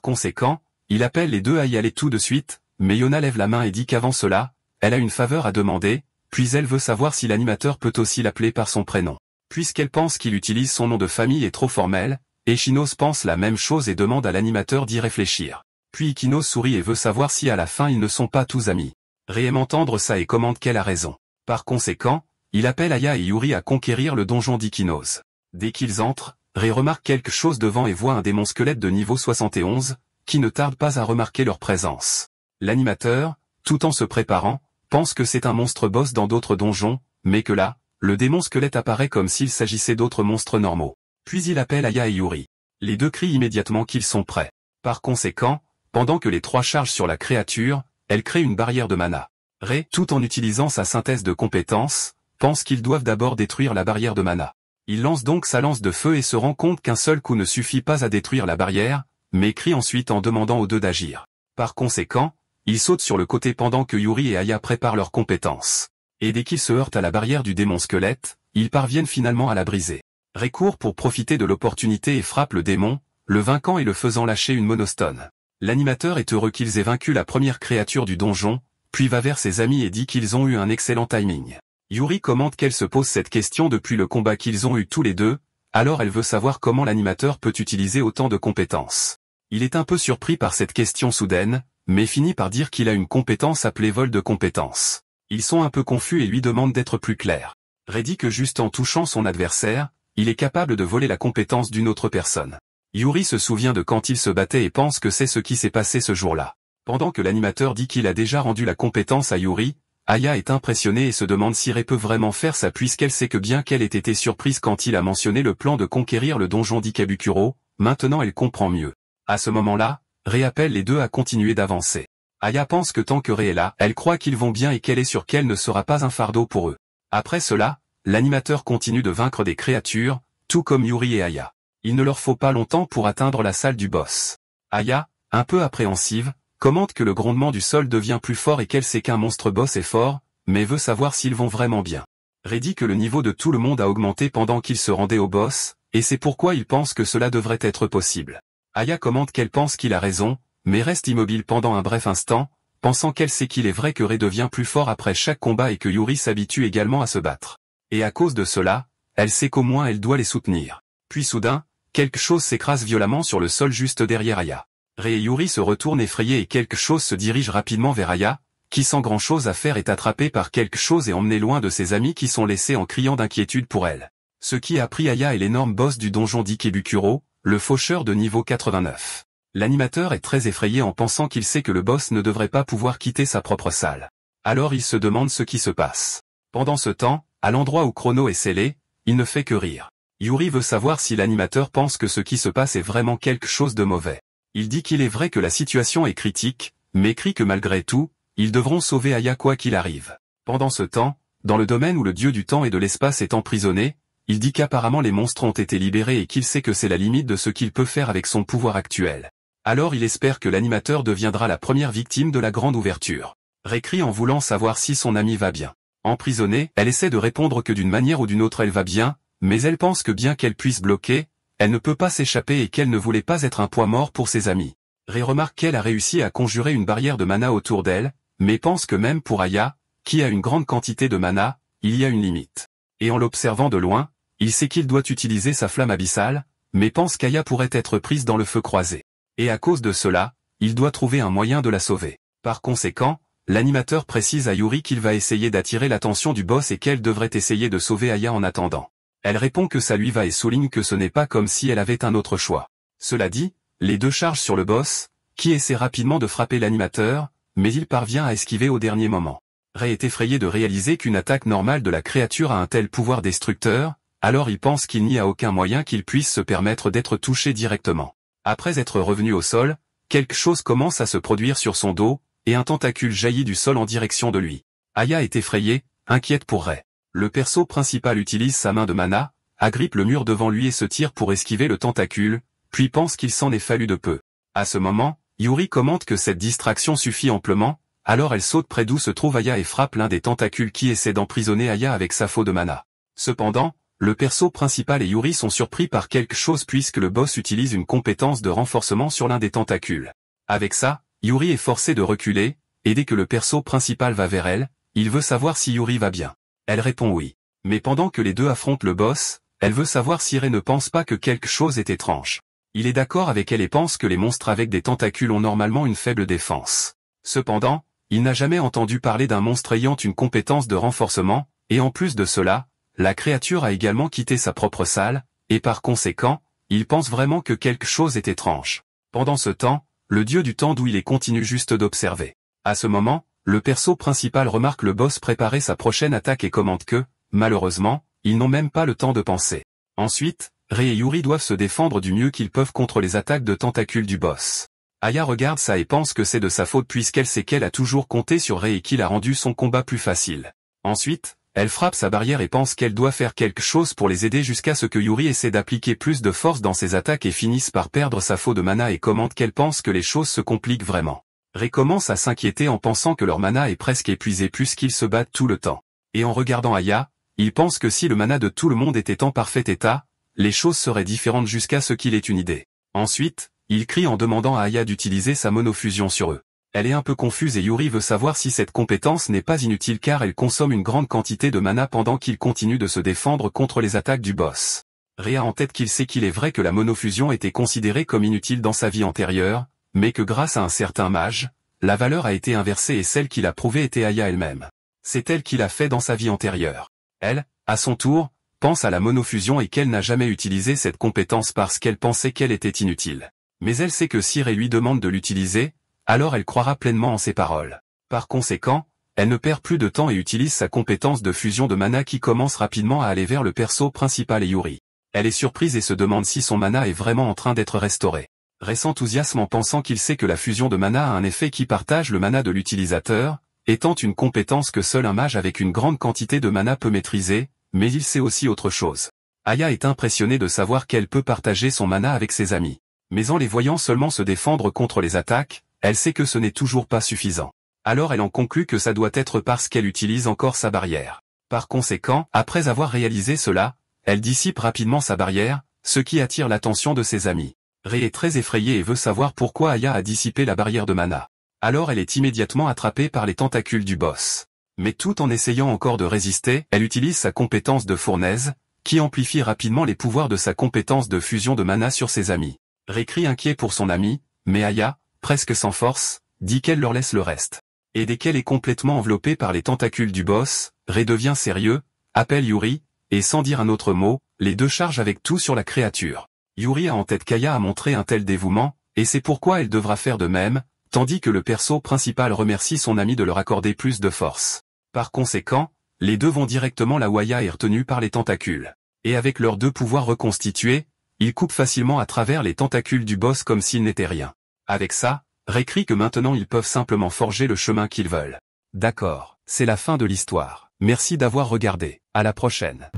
conséquent, il appelle les deux à y aller tout de suite, mais Yona lève la main et dit qu'avant cela, elle a une faveur à demander, puis elle veut savoir si l'animateur peut aussi l'appeler par son prénom. Puisqu'elle pense qu'il utilise son nom de famille est trop formel, Echinos pense la même chose et demande à l'animateur d'y réfléchir. Puis Ikinos sourit et veut savoir si à la fin ils ne sont pas tous amis. Rei aime entendre ça et commente qu'elle a raison. Par conséquent, il appelle Aya et Yuri à conquérir le donjon d'Ikinos. Dès qu'ils entrent, Rei remarque quelque chose devant et voit un démon squelette de niveau 71, qui ne tarde pas à remarquer leur présence. L'animateur, tout en se préparant, pense que c'est un monstre boss dans d'autres donjons, mais que là, le démon squelette apparaît comme s'il s'agissait d'autres monstres normaux. Puis il appelle Aya et Yuri. Les deux crient immédiatement qu'ils sont prêts. Par conséquent, pendant que les trois chargent sur la créature, elle crée une barrière de mana. Rei, tout en utilisant sa synthèse de compétences, pense qu'ils doivent d'abord détruire la barrière de mana. Il lance donc sa lance de feu et se rend compte qu'un seul coup ne suffit pas à détruire la barrière, mais crie ensuite en demandant aux deux d'agir. Par conséquent, il saute sur le côté pendant que Yuri et Aya préparent leurs compétences. Et dès qu'ils se heurtent à la barrière du démon squelette, ils parviennent finalement à la briser. Rei court pour profiter de l'opportunité et frappe le démon, le vainquant et le faisant lâcher une monostone. L'animateur est heureux qu'ils aient vaincu la première créature du donjon, puis va vers ses amis et dit qu'ils ont eu un excellent timing. Yuri commente qu'elle se pose cette question depuis le combat qu'ils ont eu tous les deux, alors elle veut savoir comment l'animateur peut utiliser autant de compétences. Il est un peu surpris par cette question soudaine, mais finit par dire qu'il a une compétence appelée vol de compétences. Ils sont un peu confus et lui demandent d'être plus clair. Rei dit que juste en touchant son adversaire, il est capable de voler la compétence d'une autre personne. Yuri se souvient de quand il se battait et pense que c'est ce qui s'est passé ce jour-là. Pendant que l'animateur dit qu'il a déjà rendu la compétence à Yuri, Aya est impressionnée et se demande si Rei peut vraiment faire ça puisqu'elle sait que bien qu'elle ait été surprise quand il a mentionné le plan de conquérir le donjon d'Ikabukuro, maintenant elle comprend mieux. À ce moment-là, Rei appelle les deux à continuer d'avancer. Aya pense que tant que Rei est là, elle croit qu'ils vont bien et qu'elle est sûre qu'elle ne sera pas un fardeau pour eux. Après cela, l'animateur continue de vaincre des créatures, tout comme Yuri et Aya. Il ne leur faut pas longtemps pour atteindre la salle du boss. Aya, un peu appréhensive, commente que le grondement du sol devient plus fort et qu'elle sait qu'un monstre boss est fort, mais veut savoir s'ils vont vraiment bien. Rei dit que le niveau de tout le monde a augmenté pendant qu'ils se rendaient au boss, et c'est pourquoi il pense que cela devrait être possible. Aya commente qu'elle pense qu'il a raison, mais reste immobile pendant un bref instant, pensant qu'elle sait qu'il est vrai que Rei devient plus fort après chaque combat et que Yuri s'habitue également à se battre. Et à cause de cela, elle sait qu'au moins elle doit les soutenir. Puis soudain, quelque chose s'écrase violemment sur le sol juste derrière Aya. Rei et Yuri se retournent effrayés et quelque chose se dirige rapidement vers Aya, qui sans grand chose à faire est attrapée par quelque chose et emmenée loin de ses amis qui sont laissés en criant d'inquiétude pour elle. Ce qui a pris Aya est l'énorme boss du donjon d'Ikebukuro, le faucheur de niveau 89. L'animateur est très effrayé en pensant qu'il sait que le boss ne devrait pas pouvoir quitter sa propre salle. Alors il se demande ce qui se passe. Pendant ce temps, à l'endroit où Chrono est scellé, il ne fait que rire. Yuri veut savoir si l'animateur pense que ce qui se passe est vraiment quelque chose de mauvais. Il dit qu'il est vrai que la situation est critique, mais crie que malgré tout, ils devront sauver Aya quoi qu'il arrive. Pendant ce temps, dans le domaine où le dieu du temps et de l'espace est emprisonné, il dit qu'apparemment les monstres ont été libérés et qu'il sait que c'est la limite de ce qu'il peut faire avec son pouvoir actuel. Alors il espère que l'animateur deviendra la première victime de la grande ouverture. Rei crie en voulant savoir si son ami va bien. Emprisonnée, elle essaie de répondre que d'une manière ou d'une autre elle va bien, mais elle pense que bien qu'elle puisse bloquer, elle ne peut pas s'échapper et qu'elle ne voulait pas être un poids mort pour ses amis. Rei remarque qu'elle a réussi à conjurer une barrière de mana autour d'elle, mais pense que même pour Aya, qui a une grande quantité de mana, il y a une limite. Et en l'observant de loin, il sait qu'il doit utiliser sa flamme abyssale, mais pense qu'Aya pourrait être prise dans le feu croisé. Et à cause de cela, il doit trouver un moyen de la sauver. Par conséquent, l'animateur précise à Yuri qu'il va essayer d'attirer l'attention du boss et qu'elle devrait essayer de sauver Aya en attendant. Elle répond que ça lui va et souligne que ce n'est pas comme si elle avait un autre choix. Cela dit, les deux chargent sur le boss, qui essaie rapidement de frapper l'animateur, mais il parvient à esquiver au dernier moment. Rei est effrayé de réaliser qu'une attaque normale de la créature a un tel pouvoir destructeur, alors il pense qu'il n'y a aucun moyen qu'il puisse se permettre d'être touché directement. Après être revenu au sol, quelque chose commence à se produire sur son dos, et un tentacule jaillit du sol en direction de lui. Aya est effrayée, inquiète pour Rei. Le perso principal utilise sa main de mana, agrippe le mur devant lui et se tire pour esquiver le tentacule, puis pense qu'il s'en est fallu de peu. À ce moment, Yuri commente que cette distraction suffit amplement, alors elle saute près d'où se trouve Aya et frappe l'un des tentacules qui essaie d'emprisonner Aya avec sa faux de mana. Cependant, le perso principal et Yuri sont surpris par quelque chose puisque le boss utilise une compétence de renforcement sur l'un des tentacules. Avec ça, Yuri est forcé de reculer, et dès que le perso principal va vers elle, il veut savoir si Yuri va bien. Elle répond oui. Mais pendant que les deux affrontent le boss, elle veut savoir si Rei ne pense pas que quelque chose est étrange. Il est d'accord avec elle et pense que les monstres avec des tentacules ont normalement une faible défense. Cependant, il n'a jamais entendu parler d'un monstre ayant une compétence de renforcement, et en plus de cela, la créature a également quitté sa propre salle, et par conséquent, il pense vraiment que quelque chose est étrange. Pendant ce temps, le dieu du temps d'où il est continue juste d'observer. À ce moment, le perso principal remarque le boss préparer sa prochaine attaque et commente que, malheureusement, ils n'ont même pas le temps de penser. Ensuite, Rei et Yuri doivent se défendre du mieux qu'ils peuvent contre les attaques de tentacules du boss. Aya regarde ça et pense que c'est de sa faute puisqu'elle sait qu'elle a toujours compté sur Rei et qu'il a rendu son combat plus facile. Ensuite, elle frappe sa barrière et pense qu'elle doit faire quelque chose pour les aider jusqu'à ce que Yuri essaie d'appliquer plus de force dans ses attaques et finisse par perdre sa faux de mana et commente qu'elle pense que les choses se compliquent vraiment. Rei commence à s'inquiéter en pensant que leur mana est presque épuisé puisqu'ils se battent tout le temps. Et en regardant Aya, il pense que si le mana de tout le monde était en parfait état, les choses seraient différentes jusqu'à ce qu'il ait une idée. Ensuite, il crie en demandant à Aya d'utiliser sa monofusion sur eux. Elle est un peu confuse et Yuri veut savoir si cette compétence n'est pas inutile car elle consomme une grande quantité de mana pendant qu'il continue de se défendre contre les attaques du boss. Rei a en tête qu'il sait qu'il est vrai que la monofusion était considérée comme inutile dans sa vie antérieure, mais que grâce à un certain mage, la valeur a été inversée et celle qui l'a prouvé était Aya elle-même. C'est elle qui l'a fait dans sa vie antérieure. Elle, à son tour, pense à la monofusion et qu'elle n'a jamais utilisé cette compétence parce qu'elle pensait qu'elle était inutile. Mais elle sait que si Rei lui demande de l'utiliser, alors elle croira pleinement en ses paroles. Par conséquent, elle ne perd plus de temps et utilise sa compétence de fusion de mana qui commence rapidement à aller vers le perso principal et Yuri. Elle est surprise et se demande si son mana est vraiment en train d'être restauré. Rei s'enthousiasme en pensant qu'il sait que la fusion de mana a un effet qui partage le mana de l'utilisateur, étant une compétence que seul un mage avec une grande quantité de mana peut maîtriser, mais il sait aussi autre chose. Aya est impressionnée de savoir qu'elle peut partager son mana avec ses amis. Mais en les voyant seulement se défendre contre les attaques, elle sait que ce n'est toujours pas suffisant. Alors elle en conclut que ça doit être parce qu'elle utilise encore sa barrière. Par conséquent, après avoir réalisé cela, elle dissipe rapidement sa barrière, ce qui attire l'attention de ses amis. Rei est très effrayé et veut savoir pourquoi Aya a dissipé la barrière de mana. Alors elle est immédiatement attrapée par les tentacules du boss. Mais tout en essayant encore de résister, elle utilise sa compétence de fournaise, qui amplifie rapidement les pouvoirs de sa compétence de fusion de mana sur ses amis. Rei crie inquiet pour son ami, mais Aya, presque sans force, dit qu'elle leur laisse le reste. Et dès qu'elle est complètement enveloppée par les tentacules du boss, Rei devient sérieux, appelle Yuri, et sans dire un autre mot, les deux chargent avec tout sur la créature. Yuri a en tête qu'Aya a montré un tel dévouement, et c'est pourquoi elle devra faire de même, tandis que le perso principal remercie son ami de leur accorder plus de force. Par conséquent, les deux vont directement là où Aya est retenue par les tentacules. Et avec leurs deux pouvoirs reconstitués, ils coupent facilement à travers les tentacules du boss comme s'il n'était rien. Avec ça, Rei crie que maintenant ils peuvent simplement forger le chemin qu'ils veulent. D'accord, c'est la fin de l'histoire. Merci d'avoir regardé. À la prochaine.